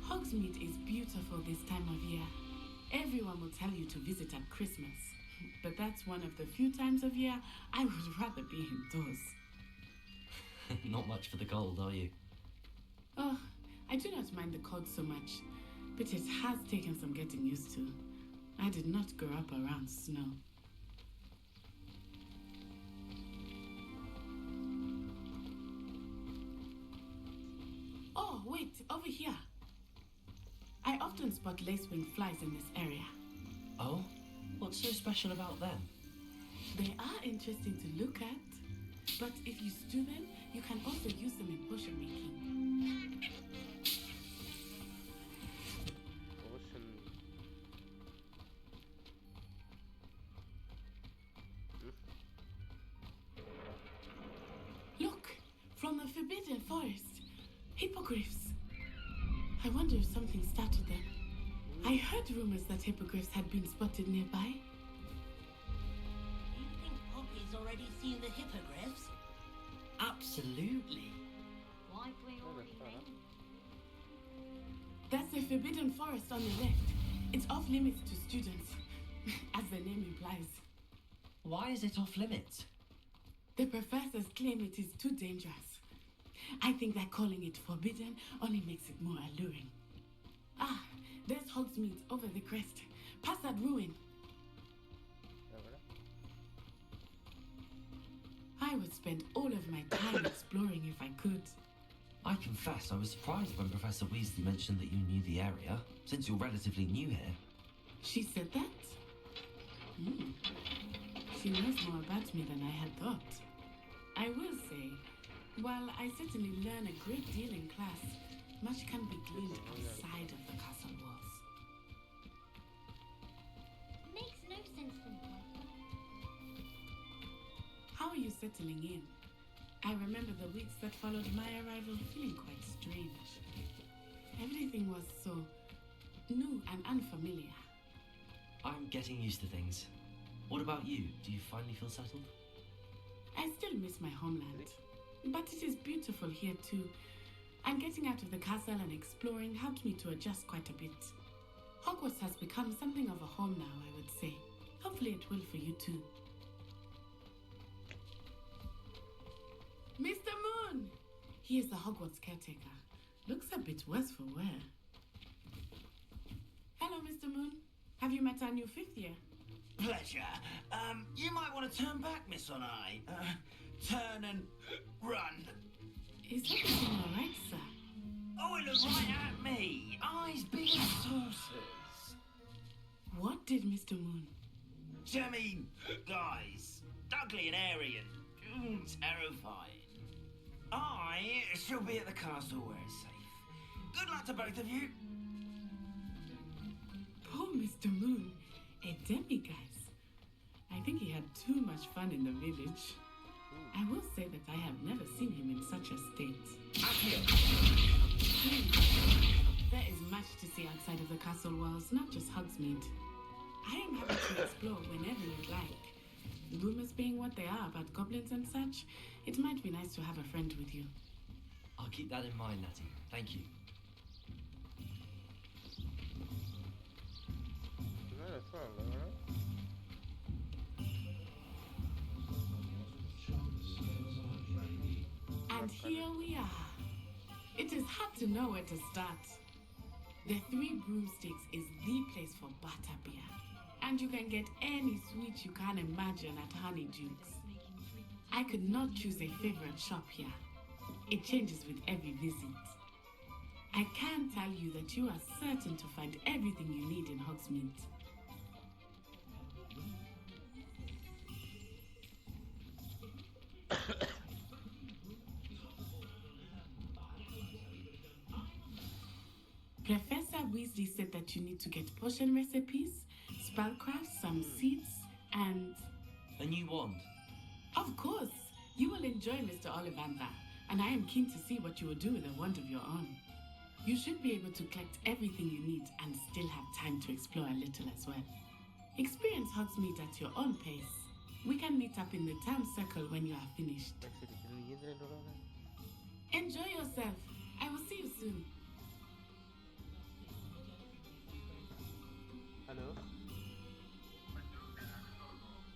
Speaker 4: Hogsmeade is beautiful this time of year. Everyone will tell you to visit at Christmas, but that's one of the few times of year I would rather be indoors.
Speaker 3: Not much for the cold, are you?
Speaker 4: Oh, I do not mind the cold so much, but it has taken some getting used to. I did not grow up around snow. Oh, wait, over here. I often spot lacewing flies in this area.
Speaker 3: Oh? What's so special about them?
Speaker 4: They are interesting to look at, but if you stew them, you can also use them in potion making. Look, from the Forbidden Forest, hippogriffs. I wonder if something startled them. I heard rumors that hippogriffs had been spotted nearby.
Speaker 14: Do you think Poppy's already seen the hippogriffs?
Speaker 3: Absolutely.
Speaker 14: Why do we already ring?
Speaker 4: That's the Forbidden Forest on the left. It's off limits to students, as the name implies.
Speaker 3: Why is it off limits?
Speaker 4: The professors claim it is too dangerous. I think that calling it forbidden only makes it more alluring. Ah, there's Hogsmeade over the crest. Past that ruin. I would spend all of my time exploring if I could.
Speaker 3: I confess I was surprised when Professor Weasley mentioned that you knew the area, since you're relatively new here.
Speaker 4: She said that? She knows more about me than I had thought. I will say, while I certainly learn a great deal in class, much can be gleaned outside of the castle walls.
Speaker 9: Makes no sense to me.
Speaker 4: How are you settling in? I remember the weeks that followed my arrival feeling quite strange. Everything was so new and unfamiliar.
Speaker 3: I'm getting used to things. What about you? Do you finally feel settled?
Speaker 4: I still miss my homeland, but it is beautiful here too. And getting out of the castle and exploring helped me to adjust quite a bit. Hogwarts has become something of a home now, I would say. Hopefully it will for you too. Mr. Moon! He is the Hogwarts caretaker. Looks a bit worse for wear. Hello, Mr. Moon. Have you met our new fifth year?
Speaker 15: Pleasure. You might want to turn back, Miss On-Eye. Turn and run.
Speaker 4: Is everything all right, sir?
Speaker 15: Oh, it looked right at me. Eyes big as saucers.
Speaker 4: What did Mr. Moon?
Speaker 15: I mean, guys, ugly and airy and terrifying. I shall be at the castle where it's safe. Good luck to both of you.
Speaker 4: Poor Mr. Moon, a demiguise. I think he had too much fun in the village. I will say that I have never seen him in such a state. There is much to see outside of the castle walls, not just Hogsmeade. I am happy to explore whenever you'd like. Rumors being what they are about goblins and such, it might be nice to have a friend with you.
Speaker 3: I'll keep that in mind, Natty. Thank you.
Speaker 4: And here we are. It is hard to know where to start. The Three Broomsticks is the place for butterbeer. And you can get any sweet you can imagine at Honeydukes. I could not choose a favorite shop here. It changes with every visit. I can tell you that you are certain to find everything you need in Hogsmeade. Professor Weasley said that you need to get potion recipes, spellcraft, some seeds, and
Speaker 3: A new wand?
Speaker 4: Of course. You will enjoy Mr. Ollivander, and I am keen to see what you will do with a wand of your own. You should be able to collect everything you need and still have time to explore a little as well. Experience Hogsmeade at your own pace. We can meet up in the town circle when you are finished. Enjoy yourself. I will see you soon.
Speaker 1: Hello?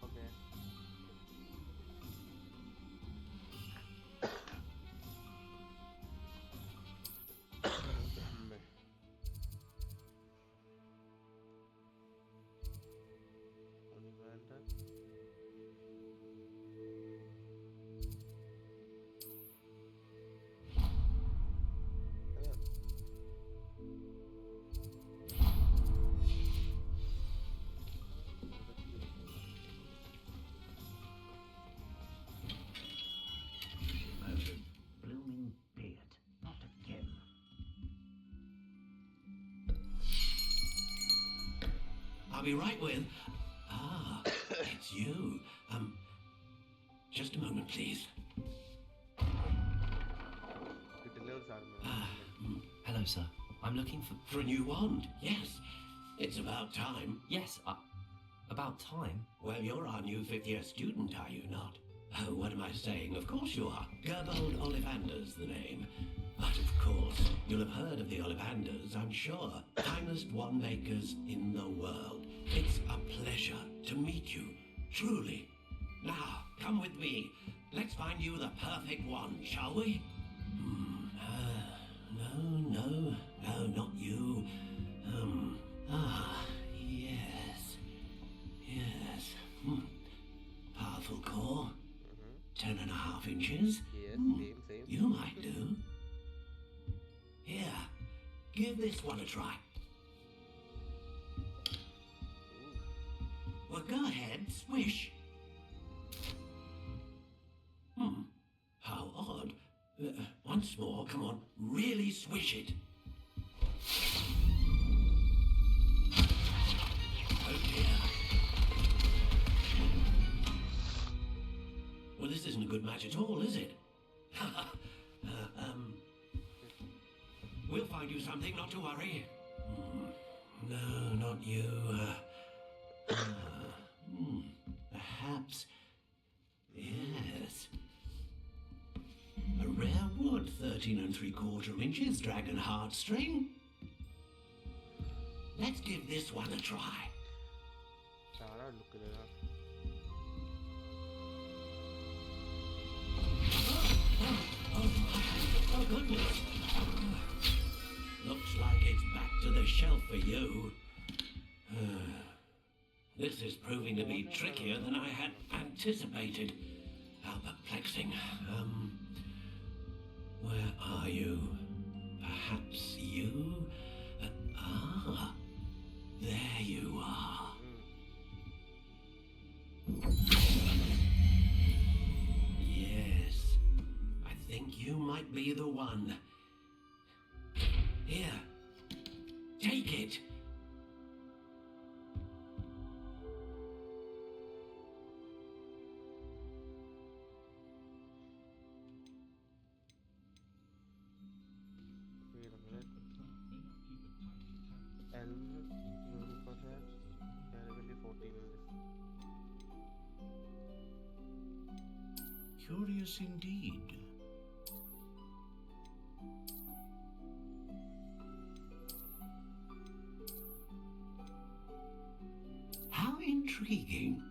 Speaker 1: Okay. Ollivander.
Speaker 5: Blooming beard. Not again. I'll be right with. Ah, it's you. Just a moment, please.
Speaker 3: Hello, sir. I'm looking for...
Speaker 5: For a new wand, yes. It's about time.
Speaker 3: Yes, about time?
Speaker 5: Well, you're our new fifth-year student, are you not? Oh, what am I saying? Of course you are. Gerbold Ollivander's the name. But of course, you'll have heard of the Ollivanders, I'm sure. Finest wand makers in the world. It's a pleasure to meet you, truly. Now, come with me. Let's find you the perfect wand, shall we? No, not you. Yes. Powerful core. 10.5 inches.
Speaker 1: Yes, same.
Speaker 5: You might do. Here, give this one a try. Well, go ahead, swish. How odd. Once more, come on, really swish it. Oh dear. Well, this isn't a good match at all, is it? We'll find you something, not to worry. No, not you. Perhaps. Yes. A rare wood, 13 3/4 inches, dragon heartstring. Let's give this one a try. Oh, goodness. Looks like it's back to the shelf for you. This is proving to be trickier than I had anticipated. How perplexing. Where are you? Perhaps you? There you are. Yes, I think you might be the one. Here, take it.
Speaker 1: Wait a minute. Elm, perhaps? Yeah, really 14 in this.
Speaker 5: Curious indeed. How intriguing.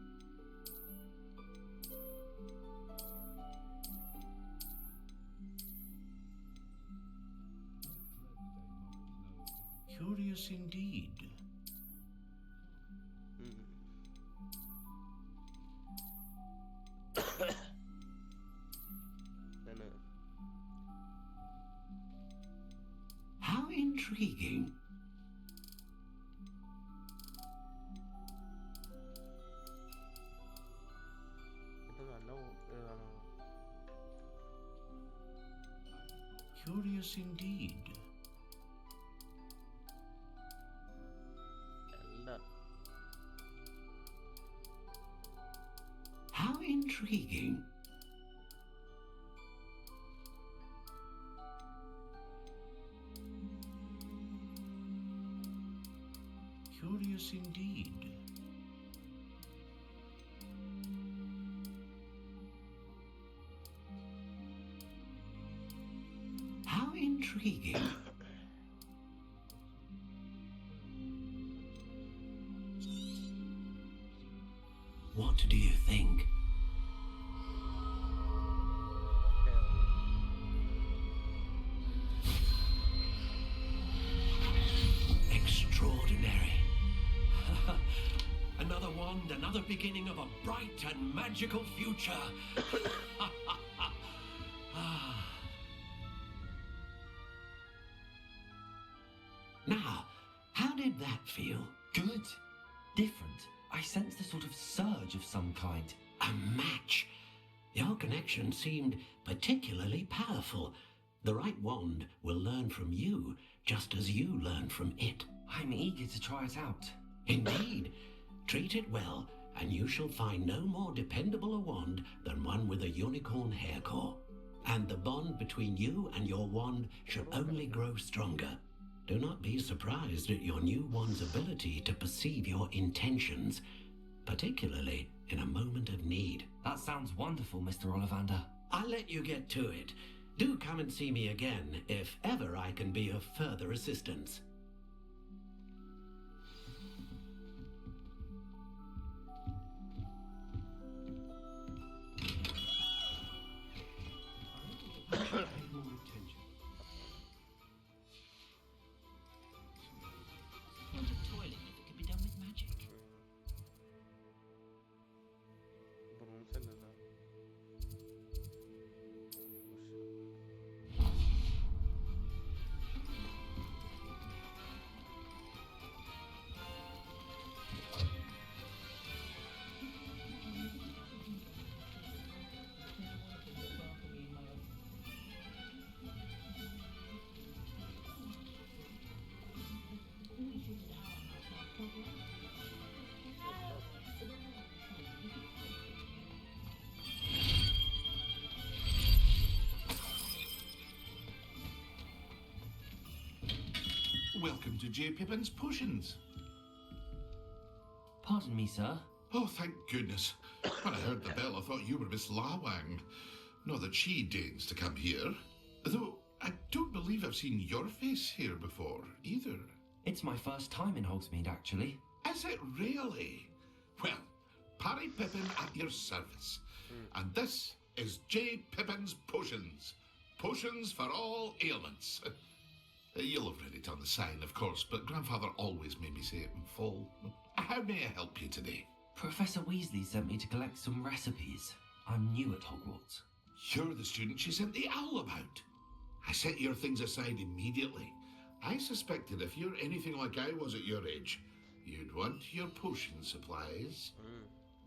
Speaker 5: Curious indeed. How intriguing. Curious indeed. intriguing. Curious indeed. How intriguing. What do you think? Extraordinary. Another wand, another beginning of a bright and magical future. Now, how did that feel?
Speaker 3: Good. Different. I sensed a sort of surge of some kind.
Speaker 5: A match. Your connection seemed particularly powerful. The right wand will learn from you, just as you learn from it.
Speaker 3: I'm eager to try it out.
Speaker 5: Indeed. Treat it well, and you shall find no more dependable a wand than one with a unicorn hair core. And the bond between you and your wand shall only grow stronger. Do not be surprised at your new wand's ability to perceive your intentions, particularly in a moment of need.
Speaker 3: That sounds wonderful, Mr. Ollivander.
Speaker 5: I'll let you get to it. Do come and see me again if ever I can be of further assistance.
Speaker 16: Welcome to J. Pippin's Potions.
Speaker 3: Pardon me, sir.
Speaker 16: Oh, thank goodness. When I heard the bell, I thought you were Miss Lawang. Not that she deigns to come here. Though, I don't believe I've seen your face here before, either.
Speaker 3: It's my first time in Hogsmeade, actually.
Speaker 16: Is it really? Well, Parry Pippin at your service. And this is J. Pippin's Potions. Potions for all ailments. You'll have read it on the sign, of course, but Grandfather always made me say it in full. How may I help you today?
Speaker 3: Professor Weasley sent me to collect some recipes. I'm new at Hogwarts.
Speaker 16: You're the student she sent the owl about. I set your things aside immediately. I suspected if you're anything like I was at your age, you'd want your potion supplies.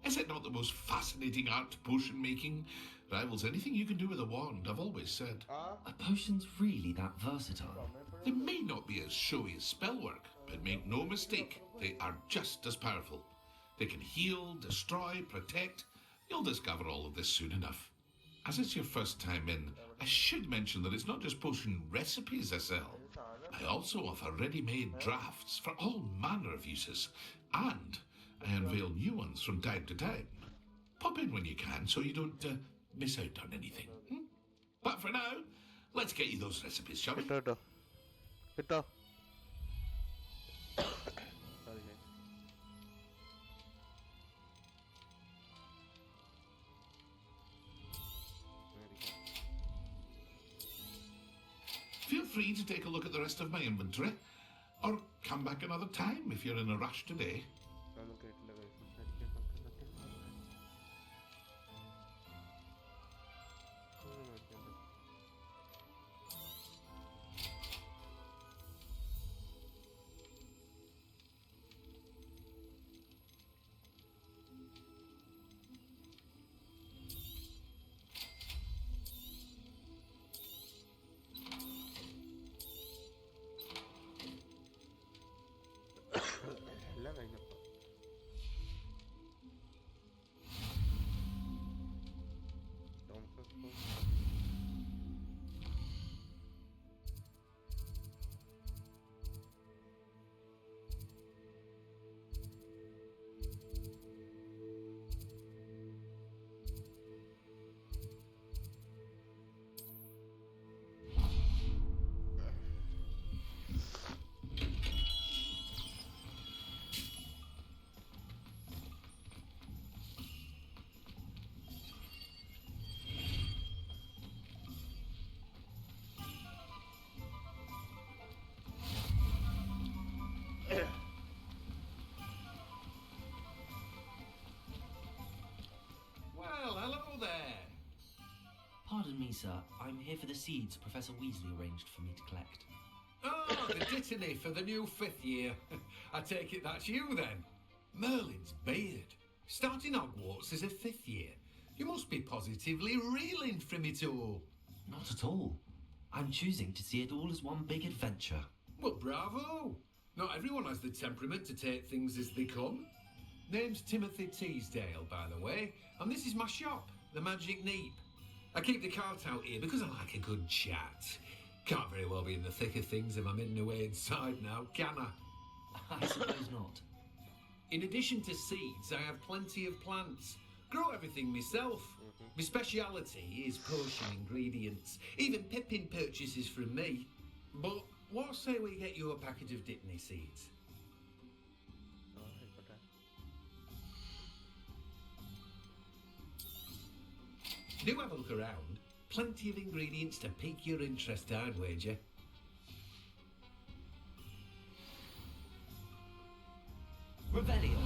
Speaker 16: Is it not the most fascinating art, potion making? Rivals anything you can do with a wand, I've always said.
Speaker 3: Are potions really that versatile?
Speaker 16: They may not be as showy as spellwork, but make no mistake, they are just as powerful. They can heal, destroy, protect. You'll discover all of this soon enough. As it's your first time in, I should mention that it's not just potion recipes I sell. I also offer ready-made drafts for all manner of uses, and I unveil new ones from time to time. Pop in when you can so you don't miss out on anything. But for now, let's get you those recipes, shall we?
Speaker 1: Sorry, guys.
Speaker 16: Feel free to take a look at the rest of my inventory, or come back another time if you're in a rush today.
Speaker 1: എല്ലാം കഴിഞ്ഞപ്പോ
Speaker 3: me, sir. I'm here for the seeds Professor Weasley arranged for me to collect.
Speaker 17: Oh, the dittany for the new 5th year. I take it that's you then. Merlin's beard. Starting Hogwarts as a 5th year. You must be positively reeling from it all.
Speaker 3: Not at all. I'm choosing to see it all as one big adventure.
Speaker 17: Well, bravo. Not everyone has the temperament to take things as they come. Name's Timothy Teasdale, by the way, and this is my shop, the Magic Neep. I keep the cart out here because I like a good chat. Can't very well be in the thick of things if I'm hidden away inside now, can I?
Speaker 3: I suppose not.
Speaker 17: In addition to seeds, I have plenty of plants. Grow everything myself. My speciality is potion ingredients. Even Pippin purchases from me. But what say we get you a packet of Dittany seeds? Do have a look around. Plenty of ingredients to pique your interest, I'd wager.
Speaker 3: Revelio.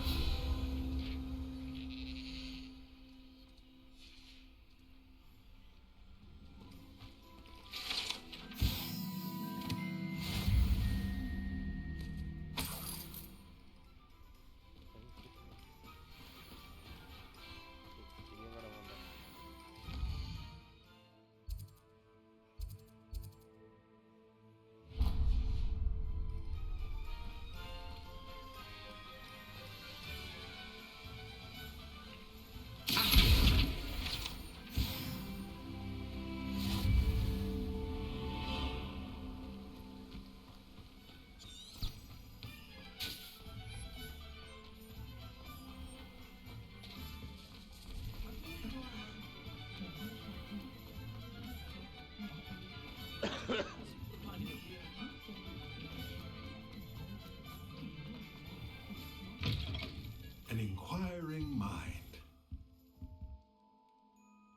Speaker 5: An inquiring mind.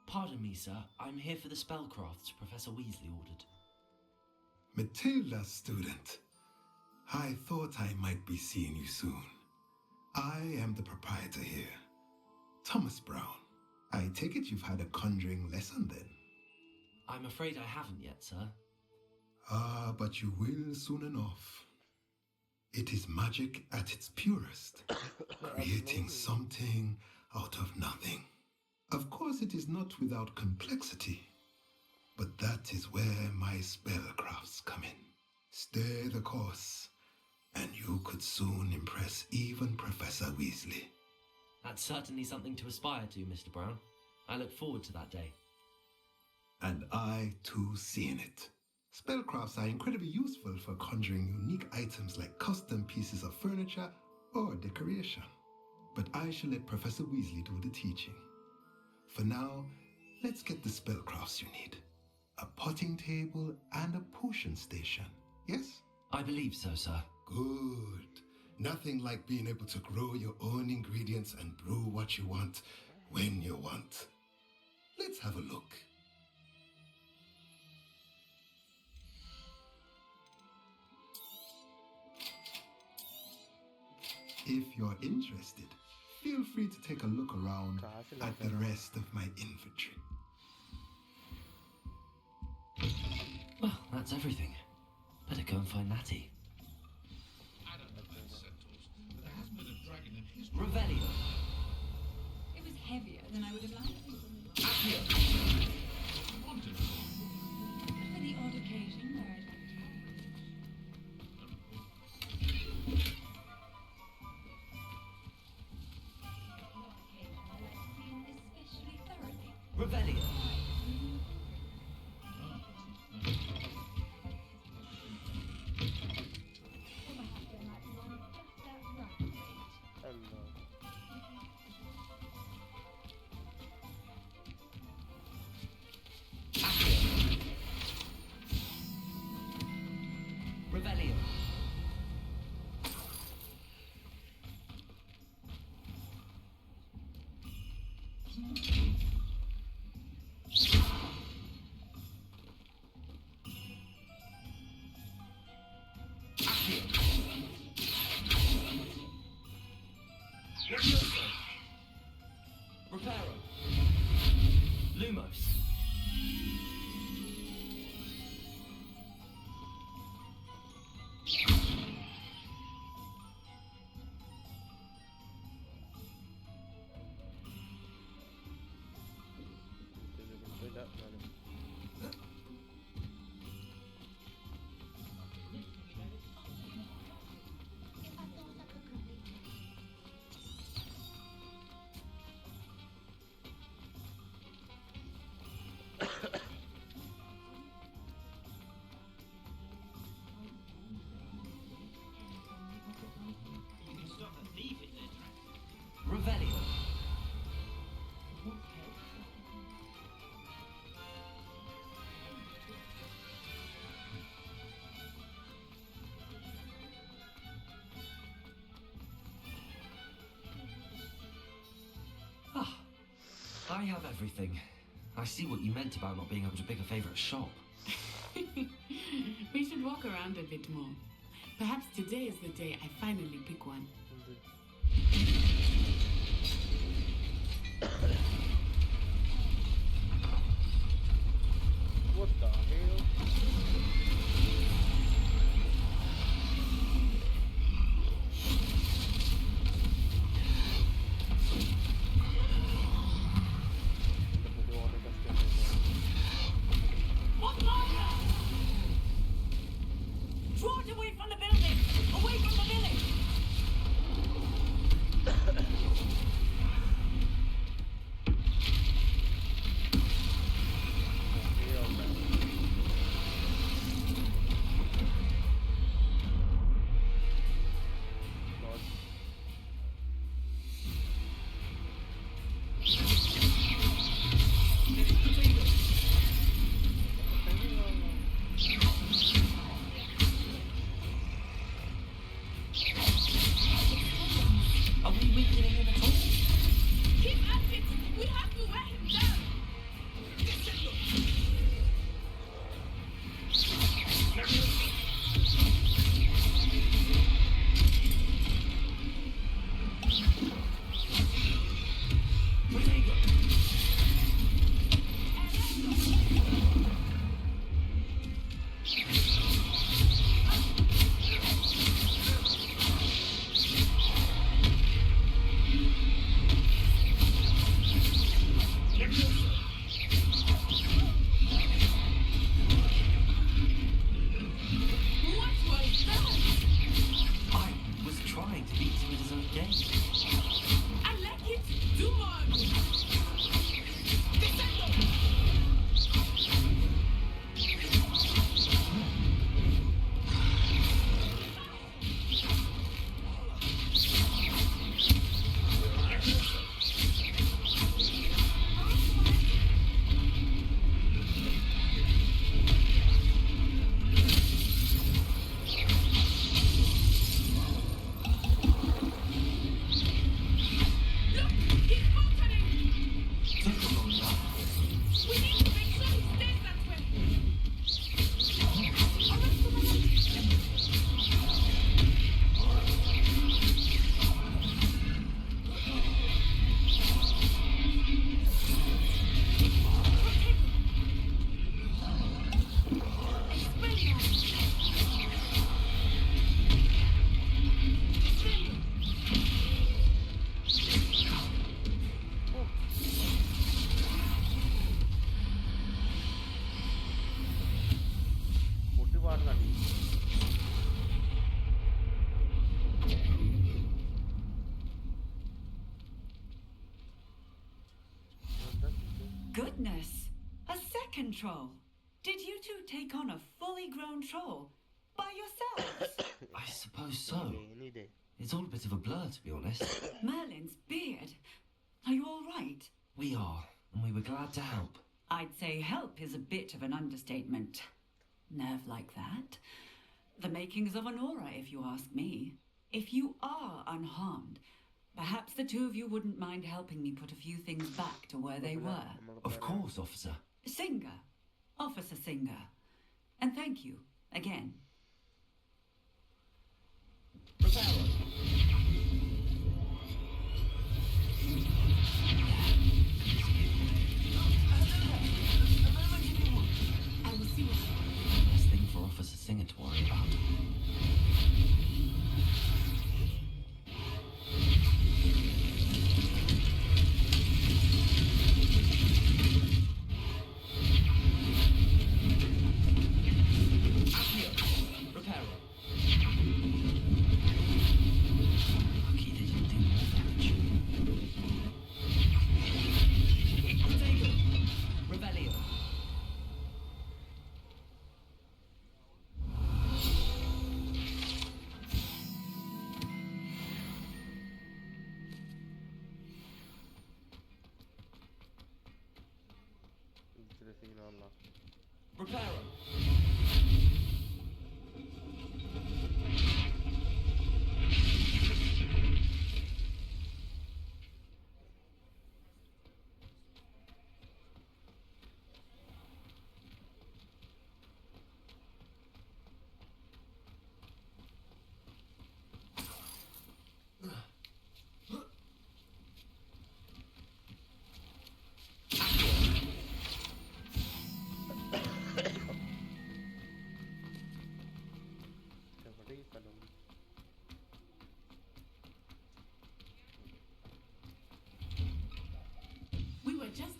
Speaker 3: Pardon me, sir. I'm here for the spellcrafts Professor Weasley ordered.
Speaker 5: Matilda, student. I thought I might be seeing you soon. I am the proprietor here, Thomas Brown. I take it you've had a conjuring lesson then?
Speaker 3: I'm afraid I haven't yet, sir.
Speaker 5: Ah, but you will soon enough. It is magic at its purest, creating something out of nothing. Of course, it is not without complexity, but that is where my spellcrafts come in. Stay the course, and you could soon impress even Professor Weasley.
Speaker 3: That's certainly something to aspire to, Mr. Brown. I look forward to that day.
Speaker 5: And I, too, seeing it. Spellcrafts are incredibly useful for conjuring unique items like custom pieces of furniture or decoration. But I shall let Professor Weasley do the teaching. For now, let's get the spellcrafts you need. A potting table and a potion station, yes?
Speaker 3: I believe so, sir.
Speaker 5: Good. Nothing like being able to grow your own ingredients and brew what you want when you want. Let's have a look. If you're interested, feel free to take a look around at the rest of my inventory.
Speaker 3: Well, that's everything. Better go and find Natty. Revelio.
Speaker 13: It was heavier than I would have liked.
Speaker 3: Accio.
Speaker 13: For the odd occasion where I'd especially thoroughly.
Speaker 3: Revelio. Revelio. Reparo. Lumos. I have everything. I see what you meant about not being able to pick a favourite shop.
Speaker 4: We should walk around a bit more. Perhaps today is the day I finally pick one.
Speaker 1: What the hell?
Speaker 13: What fire? Draw it away from the building! Away from the village!
Speaker 3: Are we weakening him at all?
Speaker 4: Keep at it! We have to wear him down! What was that?
Speaker 3: I was trying to beat him at his own game.
Speaker 4: I like it! Do more! Look! He's motoring!
Speaker 3: Took him long enough.
Speaker 4: We need to make sure he stays that way!
Speaker 1: പൊട്ടി പാടുന്നടി
Speaker 13: Goodness! A second troll! Did you two take on a fully grown troll? By yourselves?
Speaker 3: I suppose so.
Speaker 1: any day.
Speaker 3: It's all a bit of a blur, to be honest.
Speaker 13: Merlin's beard. Are you all right?
Speaker 3: We are, and we were glad to help.
Speaker 13: I'd say help is a bit of an understatement. Nerve like that. The makings of an aura, if you ask me. If you are unharmed, perhaps the two of you wouldn't mind helping me put a few things back to where they were.
Speaker 3: Of course, officer.
Speaker 13: Singer. Officer Singer. And thank you, again.
Speaker 4: I will see what
Speaker 3: Nice thing for Officer Singer to worry about. Lucky they didn't do more damage.
Speaker 13: Revelio.
Speaker 3: Reparo.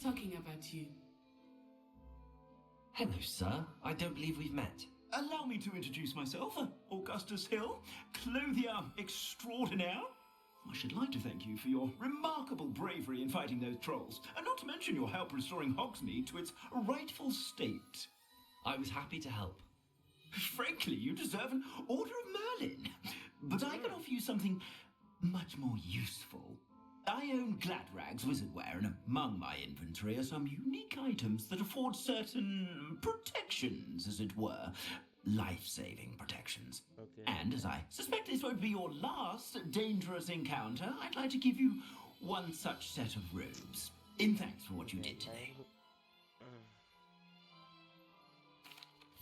Speaker 4: talking about you.
Speaker 3: Hello, sir. I don't believe we've met.
Speaker 15: Allow me to introduce myself, Augustus Hill, clothier extraordinaire. I should like to thank you for your remarkable bravery in fighting those trolls, and not to mention your help restoring Hogsmeade to its rightful state.
Speaker 3: I was happy to help.
Speaker 15: Frankly, you deserve an Order of Merlin. But I can offer you something much more useful. I own Gladrag's wizardware, and among my inventory are some unique items that afford certain protections, as it were. Life-saving protections.
Speaker 1: Okay.
Speaker 15: And as I suspect this won't be your last dangerous encounter, I'd like to give you one such set of robes. In thanks for what you did today.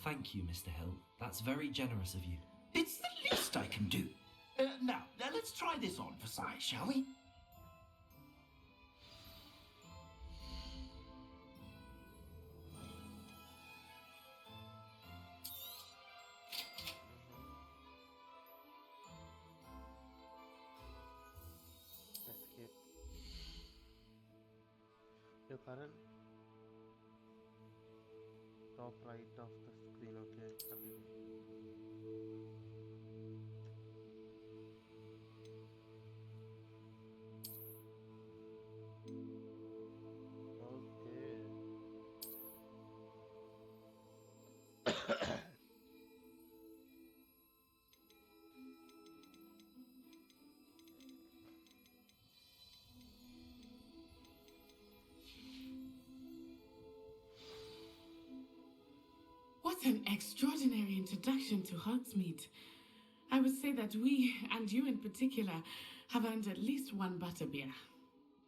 Speaker 3: Thank you, Mr. Hill. That's very generous of you.
Speaker 15: It's the least I can do. Now, let's try this on for size, shall we?
Speaker 1: Escape. Your current top right of the screen. Okay, continue. Okay.
Speaker 4: What an extraordinary introduction to Hogsmeade. I would say that we, and you in particular, have earned at least one butterbeer.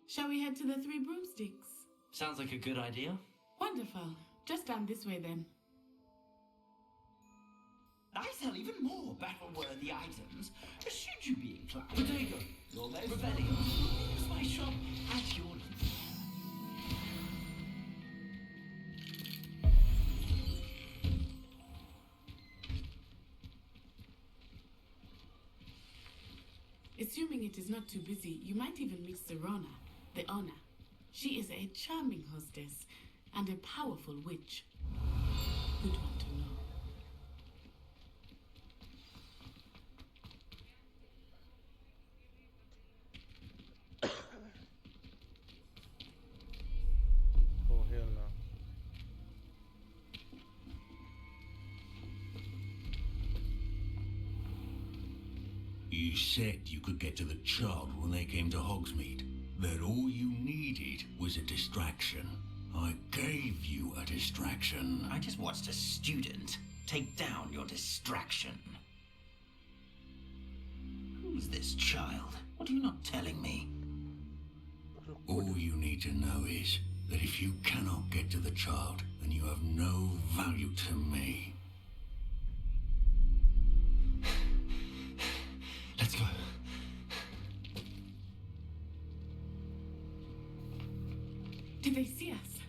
Speaker 4: Shall we head to the Three Broomsticks?
Speaker 3: Sounds like a good idea.
Speaker 4: Wonderful. Just down this way then.
Speaker 15: I sell even more battle-worthy items, should you be inclined. Bodega, you're most Rebellion. Use my shop at your leisure.
Speaker 4: Assuming it is not too busy, you might even meet Serona, the owner. She is a charming hostess and a powerful witch. Good one to know.
Speaker 1: Oh, hell no.
Speaker 5: You said you could get to the child when they came to Hogsmeade. That all you needed was a distraction. I gave you a distraction.
Speaker 15: I just watched a student take down your distraction. Who's this child? What are you not telling me?
Speaker 5: All you need to know is that if you cannot get to the child, then you have no value to me.
Speaker 3: Let's go.
Speaker 4: Did they see us?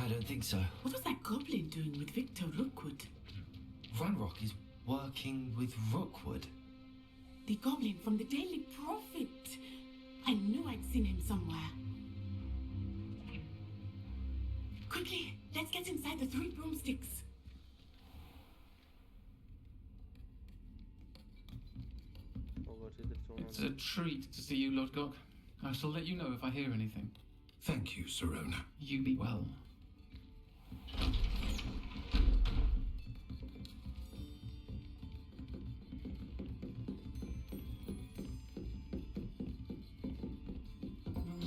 Speaker 3: I don't think so.
Speaker 4: What was that goblin doing with Victor Rookwood?
Speaker 3: Ranrock is working with Rookwood.
Speaker 4: The goblin from the Daily Prophet. I knew I'd seen him somewhere. Quickly, let's get inside the Three Broomsticks.
Speaker 1: Oh, what is it?
Speaker 18: It's a treat to see you, Lodgok. I shall let you know if I hear anything.
Speaker 5: Thank you, Serona.
Speaker 18: You be well.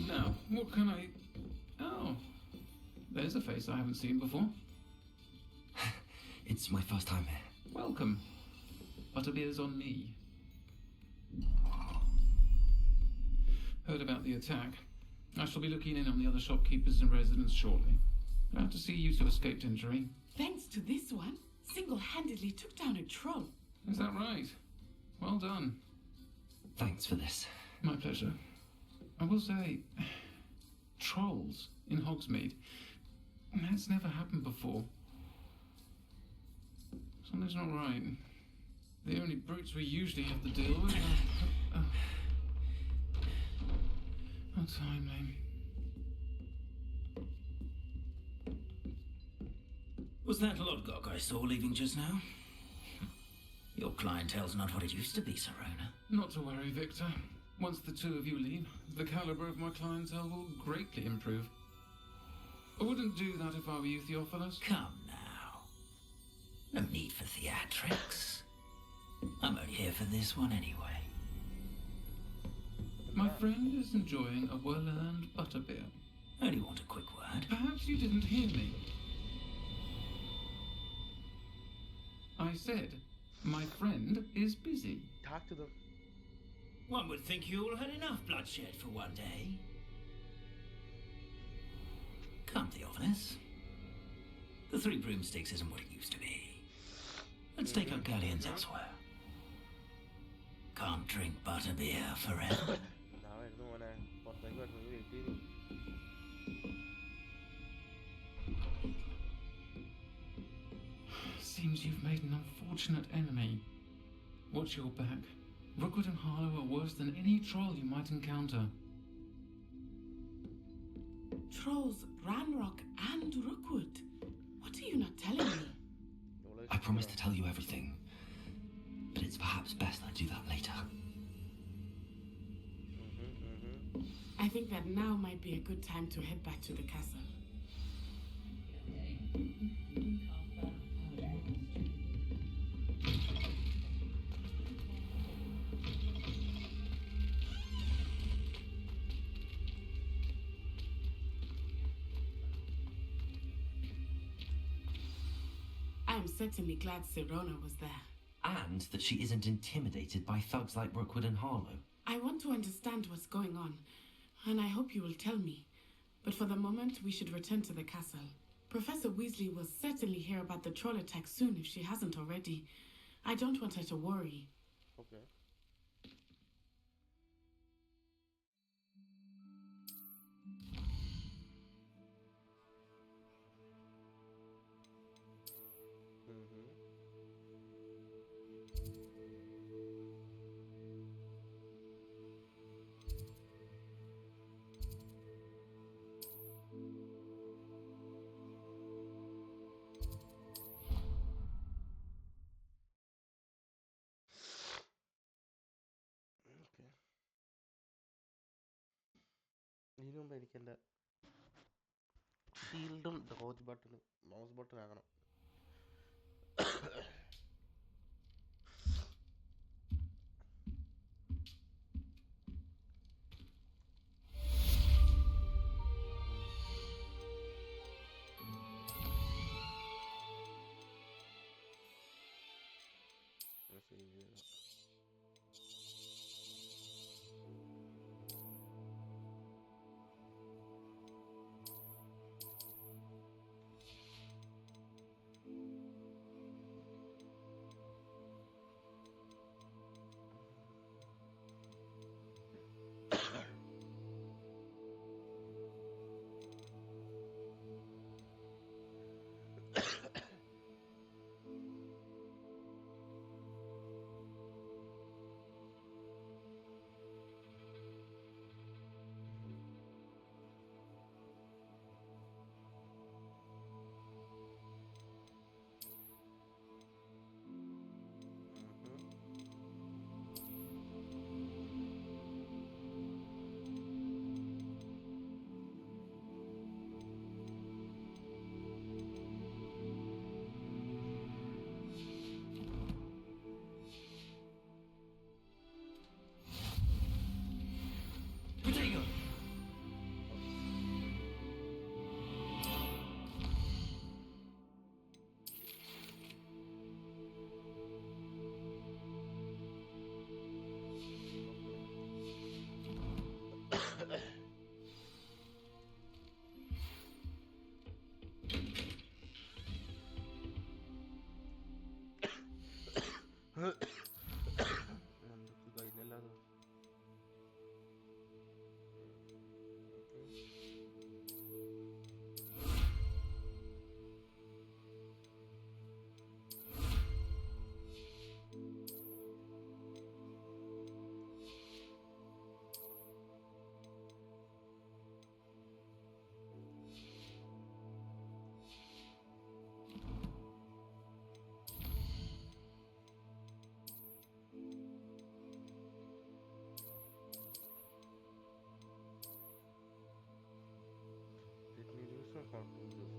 Speaker 18: Now, what can I... Oh, there's a face I haven't seen before.
Speaker 3: It's my first time here.
Speaker 18: Welcome. Butterbeer's on me. Heard about the attack. I shall be looking in on the other shopkeepers and residents shortly. Glad to see you two escaped injury.
Speaker 4: Thanks to this one, single-handedly took down a troll.
Speaker 18: Is that right? Well done.
Speaker 3: Thanks for this.
Speaker 18: My pleasure. I will say, trolls in Hogsmeade. That's never happened before. Something's not right. The only brutes we usually have to deal with are... How timely.
Speaker 15: Was that Lodgok I saw leaving just now? Your clientele's not what it used to be, Serona.
Speaker 18: Not to worry, Victor. Once the two of you leave, the caliber of my clientele will greatly improve. I wouldn't do that if I were you, Theophilus.
Speaker 15: Come now. No need for theatrics. I'm only here for this one anyway.
Speaker 18: My friend is enjoying a well-earned butterbeer.
Speaker 15: Only want a quick word.
Speaker 18: Perhaps you didn't hear me. I said, my friend is busy.
Speaker 1: Talk to them.
Speaker 15: One would think you all had enough bloodshed for one day. Come, Theophilus. The Three Broomsticks isn't what it used to be. Let's take our galleons elsewhere. Can't drink butterbeer forever.
Speaker 18: Seems you've made an unfortunate enemy. Watch your back. Rookwood and Harlow are worse than any troll you might encounter.
Speaker 4: Trolls, Ranrock, and Rookwood. What are you not telling me?
Speaker 3: I promise to tell you everything, but it's perhaps best I do that later.
Speaker 4: I think that now might be a good time to head back to the castle. I am certainly glad Serona was there.
Speaker 3: And that she isn't intimidated by thugs like Rookwood and Harlow.
Speaker 4: I want to understand what's going on, and I hope you will tell me. But for the moment, we should return to the castle. Professor Weasley will certainly hear about the troll attack soon if she hasn't already. I don't want her to worry.
Speaker 1: Okay. ഇതിനുമുമ്പ് എനിക്ക് എൻ്റെ ഷീൽഡും Doge ബട്ടണും mouse button ആകണം. encountering this.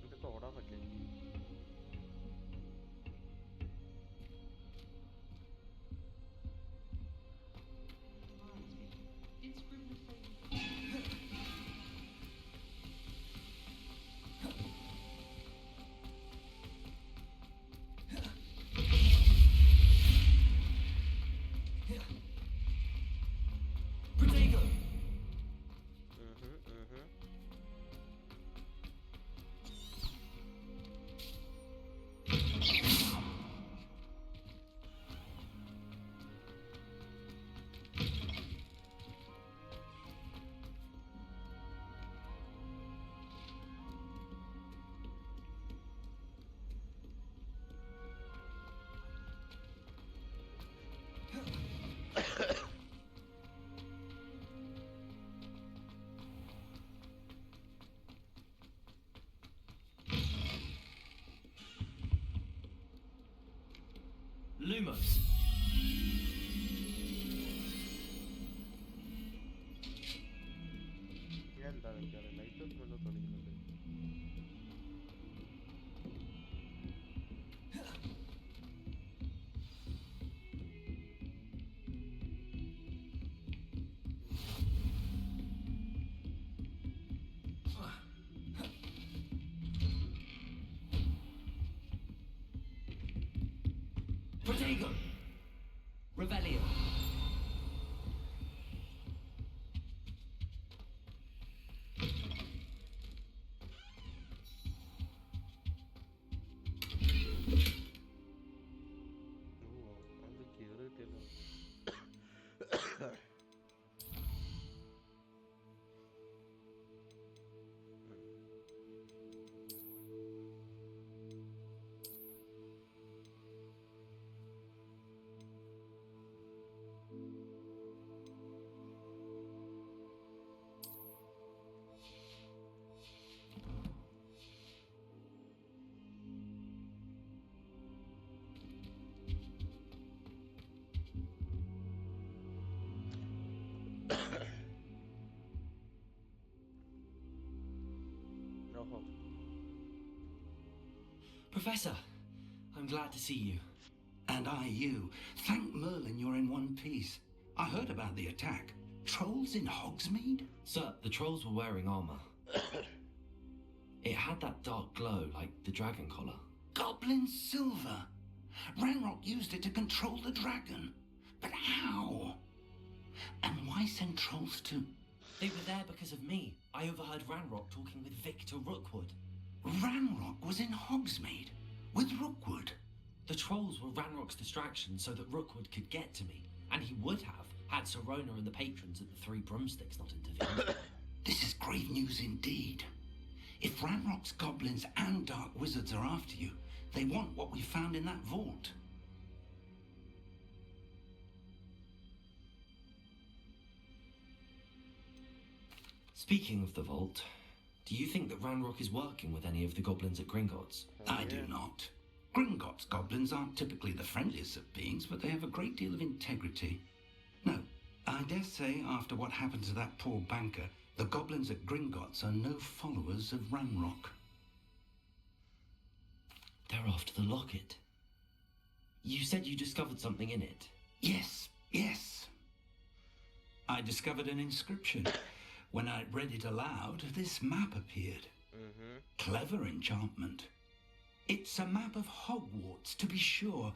Speaker 1: ഇതൊക്കെ ഓടാൻ പറ്റില്ല.
Speaker 3: Protego! Lumos.
Speaker 1: എന്താണ് എനിക്കറിയില്ല. ലൈറ്റ് ഒന്നും തെളിയുന്നുണ്ട്.
Speaker 3: Protego! Revelio.
Speaker 1: അത് കേറിയിട്ടില്ല. Oh.
Speaker 3: Professor, I'm glad to see you.
Speaker 2: And I you. Thank Merlin you're in one piece. I heard about the attack. Trolls in Hogsmeade?
Speaker 3: Sir, the trolls were wearing armor. It had that dark glow like the dragon collar.
Speaker 2: Goblin silver. Ranrock used it to control the dragon. But how? And why send trolls to...
Speaker 3: They were there because of me. I overheard Ranrock talking with Victor Rookwood.
Speaker 2: Ranrock was in Hogsmeade with Rookwood.
Speaker 3: The trolls were Ranrock's distraction so that Rookwood could get to me. And he would have had Serona and the patrons at the Three Broomsticks not intervened.
Speaker 2: This is grave news indeed. If Ranrock's goblins and dark wizards are after you, they want what we found in that vault.
Speaker 3: Speaking of the vault, Do you think that Ranrock is working with any of the goblins at Gringotts?
Speaker 2: I do not. Gringotts goblins aren't typically the friendliest of beings, but they have a great deal of integrity. No, I dare say after what happened to that poor banker, the goblins at Gringotts are no followers of Ranrock.
Speaker 3: They're after the locket. You said you discovered something in it.
Speaker 2: Yes. I discovered an inscription. When I read it aloud, this map appeared. Clever enchantment. It's a map of Hogwarts, to be sure,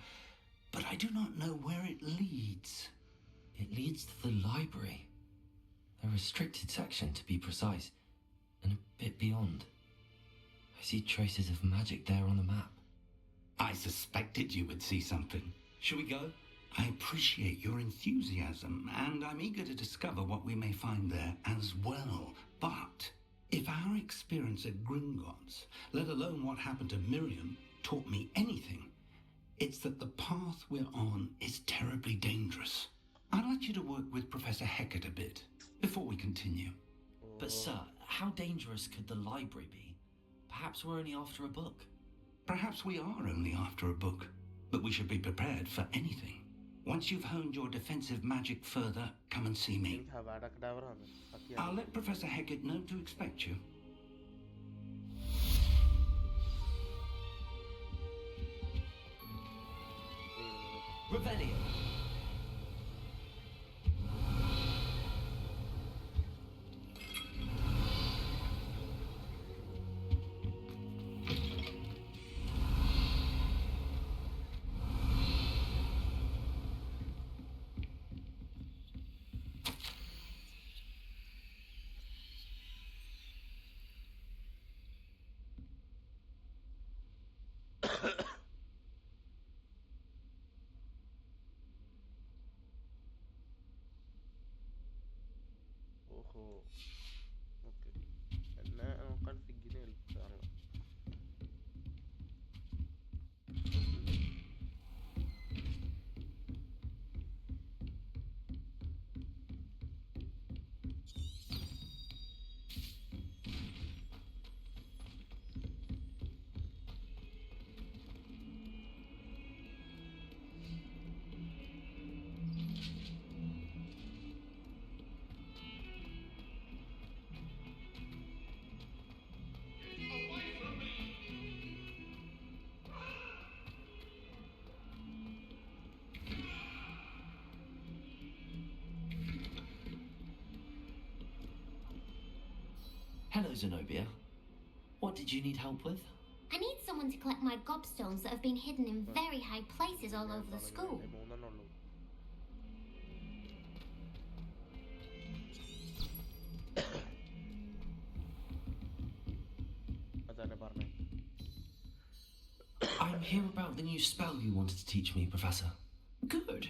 Speaker 2: but I do not know where it leads.
Speaker 3: It leads to the library. A restricted section, to be precise, and a bit beyond. I see traces of magic there on the map.
Speaker 2: I suspected you would see something.
Speaker 3: Shall we go?
Speaker 2: I appreciate your enthusiasm, and I'm eager to discover what we may find there as well. But if our experience at Gringotts, let alone what happened to Miriam, taught me anything, it's that the path we're on is terribly dangerous. I'd like you to work with Professor Hecat a bit before we continue.
Speaker 3: But sir, how dangerous could the library be? Perhaps we're only after a book.
Speaker 2: Perhaps we are only after a book, but we should be prepared for anything. Once you've honed your defensive magic further, come and see me. I'll let Professor Hecat know to expect you.
Speaker 3: Revelio.
Speaker 1: اوكي انا كان في الجنيه بتاعنا.
Speaker 3: Hello, Zenobia. What did you need help with?
Speaker 9: I need someone to collect my gobstones that have been hidden in very high places all over the school.
Speaker 3: I'm here about the new spell you wanted to teach me, Professor.
Speaker 10: Good.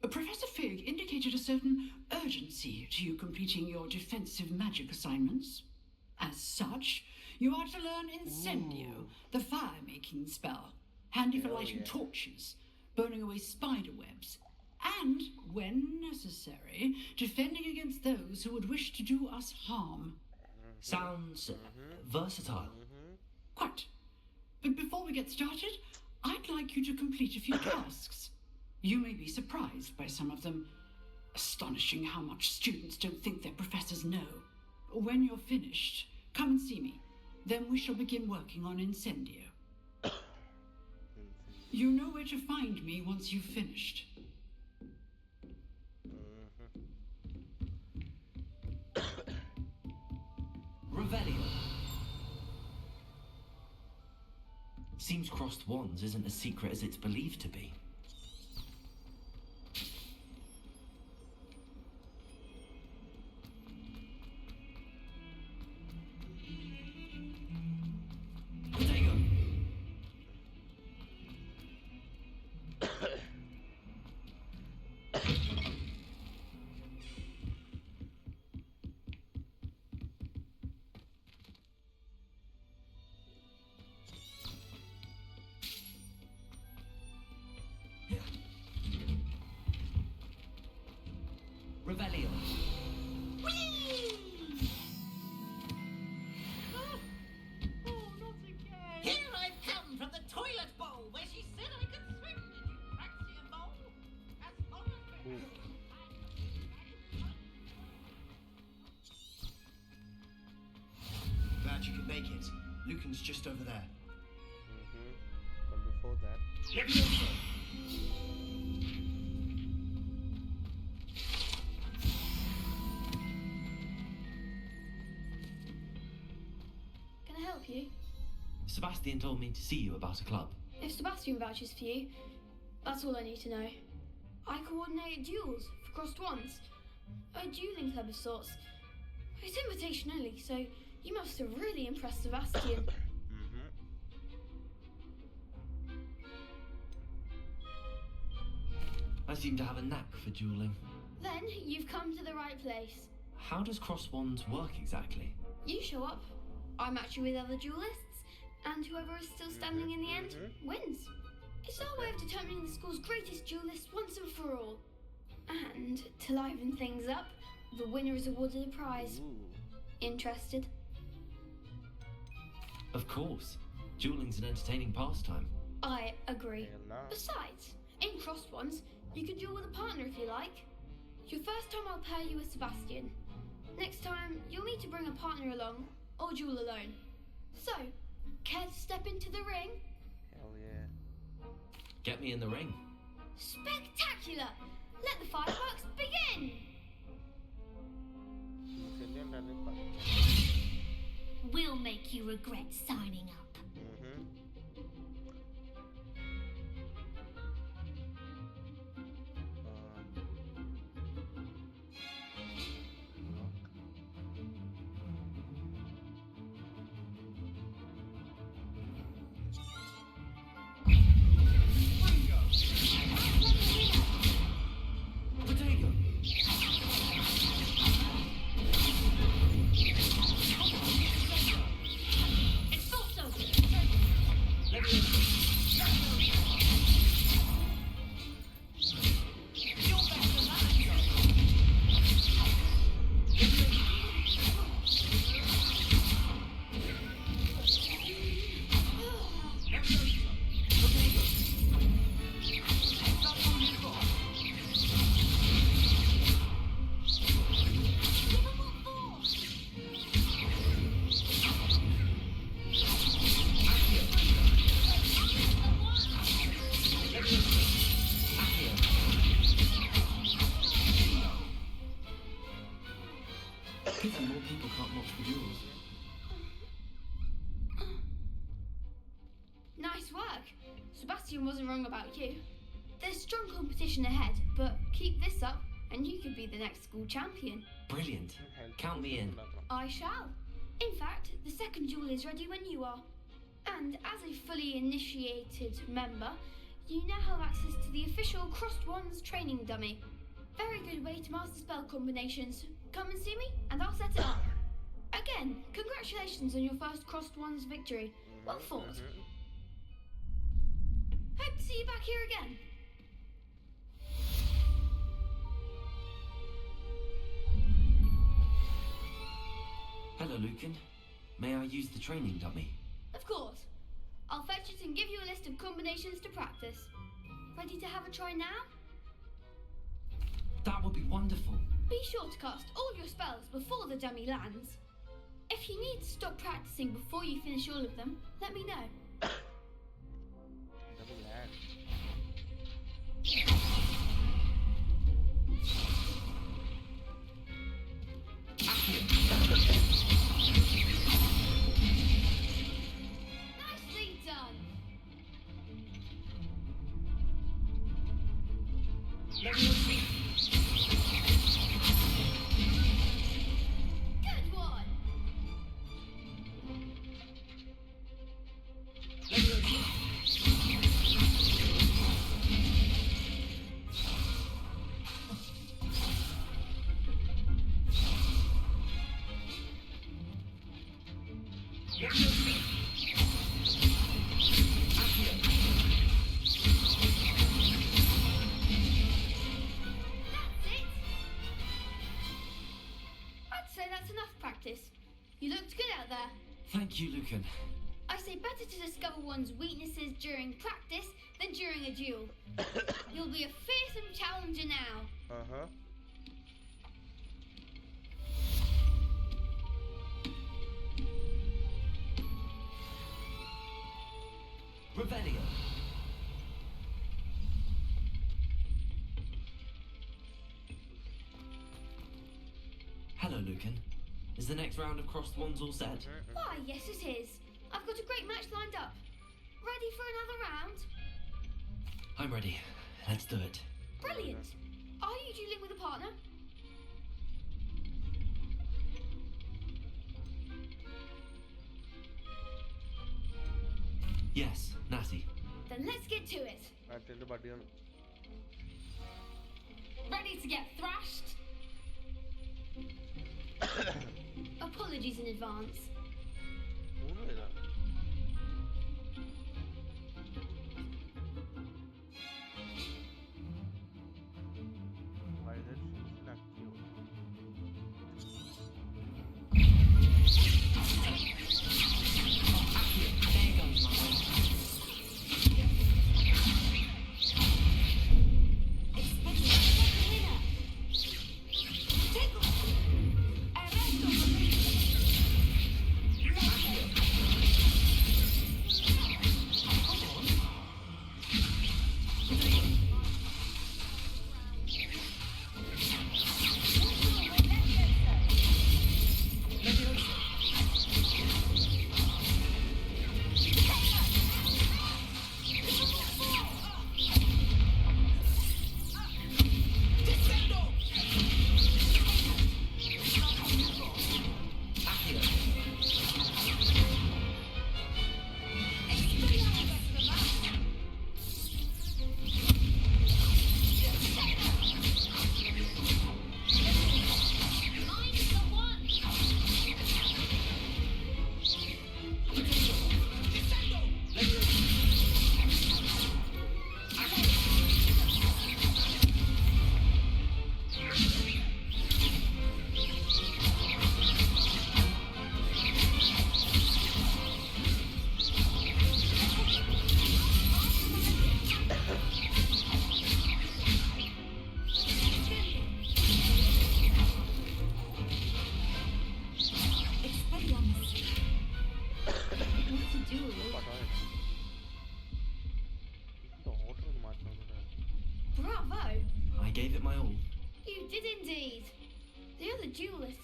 Speaker 10: Professor Fig indicated a certain urgency to you completing your defensive magic assignments. As such, you are to learn Incendio, the fire-making spell, handy for lighting torches, burning away spider webs, and, when necessary, defending against those who would wish to do us harm.
Speaker 3: Sounds versatile.
Speaker 10: Quite. But before we get started, I'd like you to complete a few tasks. You may be surprised by some of them. Astonishing how much students don't think their professors know. When you're finished, come and see me. Then we shall begin working on Incendio. You know where to find me once you've finished.
Speaker 3: Revelio. Seems crossed wands isn't as secret as it's believed to be.
Speaker 15: just over there.
Speaker 1: But before that...
Speaker 15: Leviosa!
Speaker 19: Can I help you?
Speaker 3: Sebastian told me to see you about a club.
Speaker 19: If Sebastian vouches for you, that's all I need to know. I coordinate duels for crossed ones. A dueling club of sorts. It's invitation only, so you must have really impressed Sebastian.
Speaker 3: I seem to have a knack for dueling.
Speaker 19: Then you've come to the right place.
Speaker 3: How does cross wands work exactly?
Speaker 19: You show up, I match you with other duelists, and whoever is still standing in the end wins. It's our way of determining the school's greatest duelist once and for all. And to liven things up, the winner is awarded a prize. Interested?
Speaker 3: Of course. Dueling's an entertaining pastime.
Speaker 19: I agree. Besides, in crossed ones, you can duel with a partner if you like. Your first time I'll pair you with Sebastian. Next time, you'll need to bring a partner along, or duel alone. So, care to step into the ring?
Speaker 1: Hell yeah.
Speaker 3: Get me in the ring.
Speaker 19: Spectacular! Let the fireworks begin!
Speaker 9: We'll make you regret signing up.
Speaker 3: Pity more people can't watch the duels.
Speaker 19: Nice work. Sebastian wasn't wrong about you. There's strong competition ahead, but keep this up and you could be the next school champion.
Speaker 3: Brilliant. Count me in.
Speaker 19: I shall. In fact, the second duel is ready when you are. And as a fully initiated member, you now have access to the official Crossed Wands training dummy. Very good way to master spell combinations. Come and see me, and I'll set it up. Again, congratulations on your first Crossed Wands victory. Well fought. Hope to see you back here again.
Speaker 3: Hello, Lucan. May I use the training dummy?
Speaker 19: Of course. I'll fetch it and give you a list of combinations to practice. Ready to have a try now?
Speaker 3: That would be wonderful.
Speaker 19: Be sure to cast all your spells before the dummy lands. If you need to stop practicing before you finish all of them, let me know.
Speaker 1: Dummy land.
Speaker 19: Nicely done. Good one. I'd say that's enough practice. You looked good out there.
Speaker 3: Thank you, Lucan.
Speaker 19: I say better to discover one's weaknesses during practice than during a duel. You'll be a fearsome challenger now.
Speaker 3: Revelio. Hello, Lucan. Is the next round of crossed wands all set?
Speaker 19: Why, yes it is. I've got a great match lined up. Ready for another round?
Speaker 3: I'm ready. Let's do it.
Speaker 19: Brilliant. Are you dueling with a partner?
Speaker 3: Yes, Natty.
Speaker 19: Then let's get to it. Ready to get thrashed? Apologies in advance.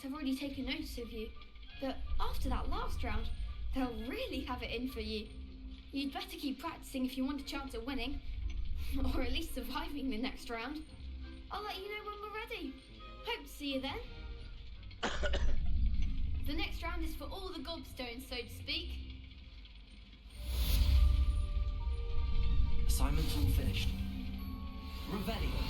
Speaker 19: Have already taken notice of you, but after that last round, they'll really have it in for you. You'd better keep practicing if you want a chance at winning, or at least surviving the next round. I'll let you know when we're ready. Hope to see you then. The next round is for all the gobstones, so to speak.
Speaker 3: Assignment's all finished. Revelio.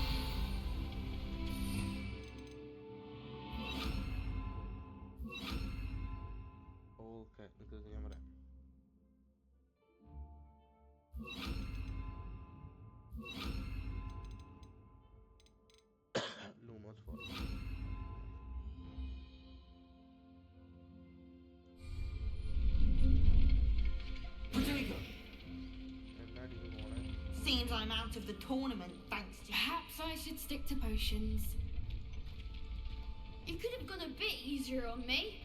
Speaker 6: Seems I'm out of the tournament, thanks to...
Speaker 19: Perhaps I should stick to potions. You could have gone a bit easier on me.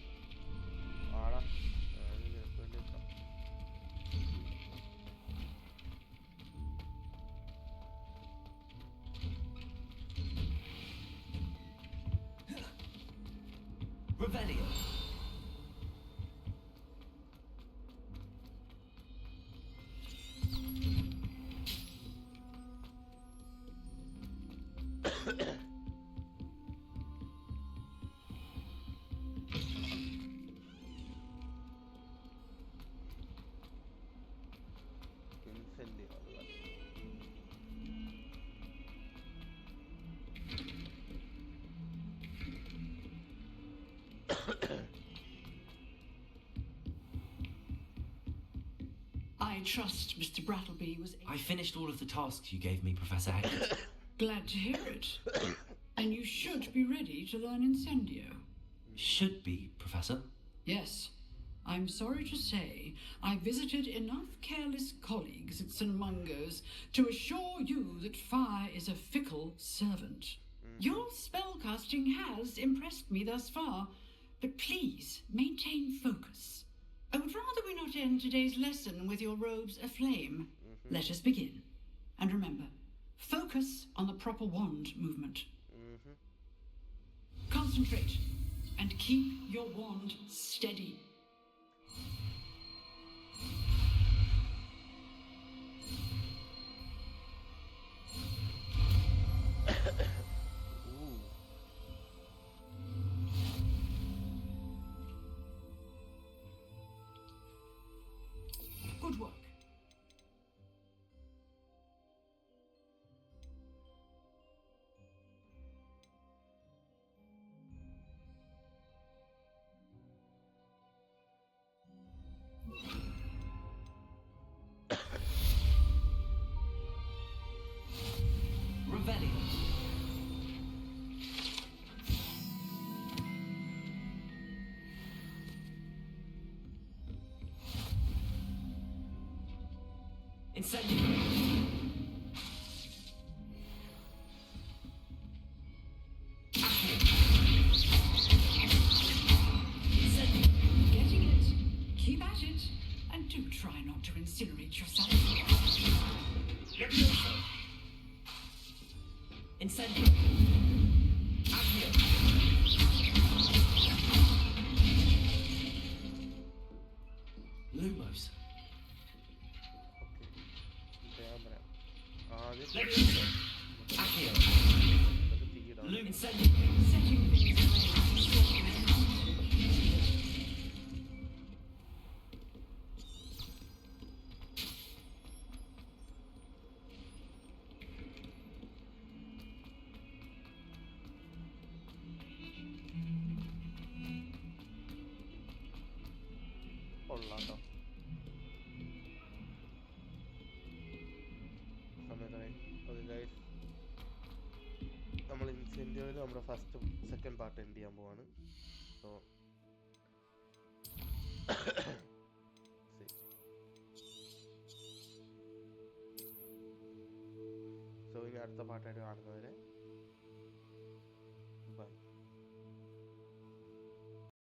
Speaker 3: Revelio.
Speaker 10: I trust Mr. Brattleby was...
Speaker 3: I finished all of the tasks you gave me, Professor Hackett.
Speaker 10: Glad to hear it. And you should be ready to learn Incendio.
Speaker 3: Should be, Professor?
Speaker 10: Yes. I'm sorry to say I visited enough careless colleagues at St. Mungo's to assure you that fire is a fickle servant. Your spellcasting has impressed me thus far, but please maintain focus. I would rather we not end today's lesson with your robes aflame. Let us begin. And remember, focus on the proper wand movement. Concentrate and keep your wand steady. Good work.
Speaker 13: Revelio. Incendio.
Speaker 10: Getting it. Keep at it. And do try not to incinerate yourself.
Speaker 5: Levioso.
Speaker 13: Incendio.
Speaker 5: Accio.
Speaker 11: Lumos.
Speaker 5: Levioso. Accio.
Speaker 13: Incendio.
Speaker 10: Setting things away.
Speaker 1: കൊള്ളാട്ടോ സമയത്തായി okay guys നമ്മൾ ഇൻസെൻറ്റീവിൽ നമ്മുടെ first second part end ചെയ്യാൻ പോവാണ് so ഇനി അടുത്ത പാർട്ടായിട്ട് കാണുന്നവരെ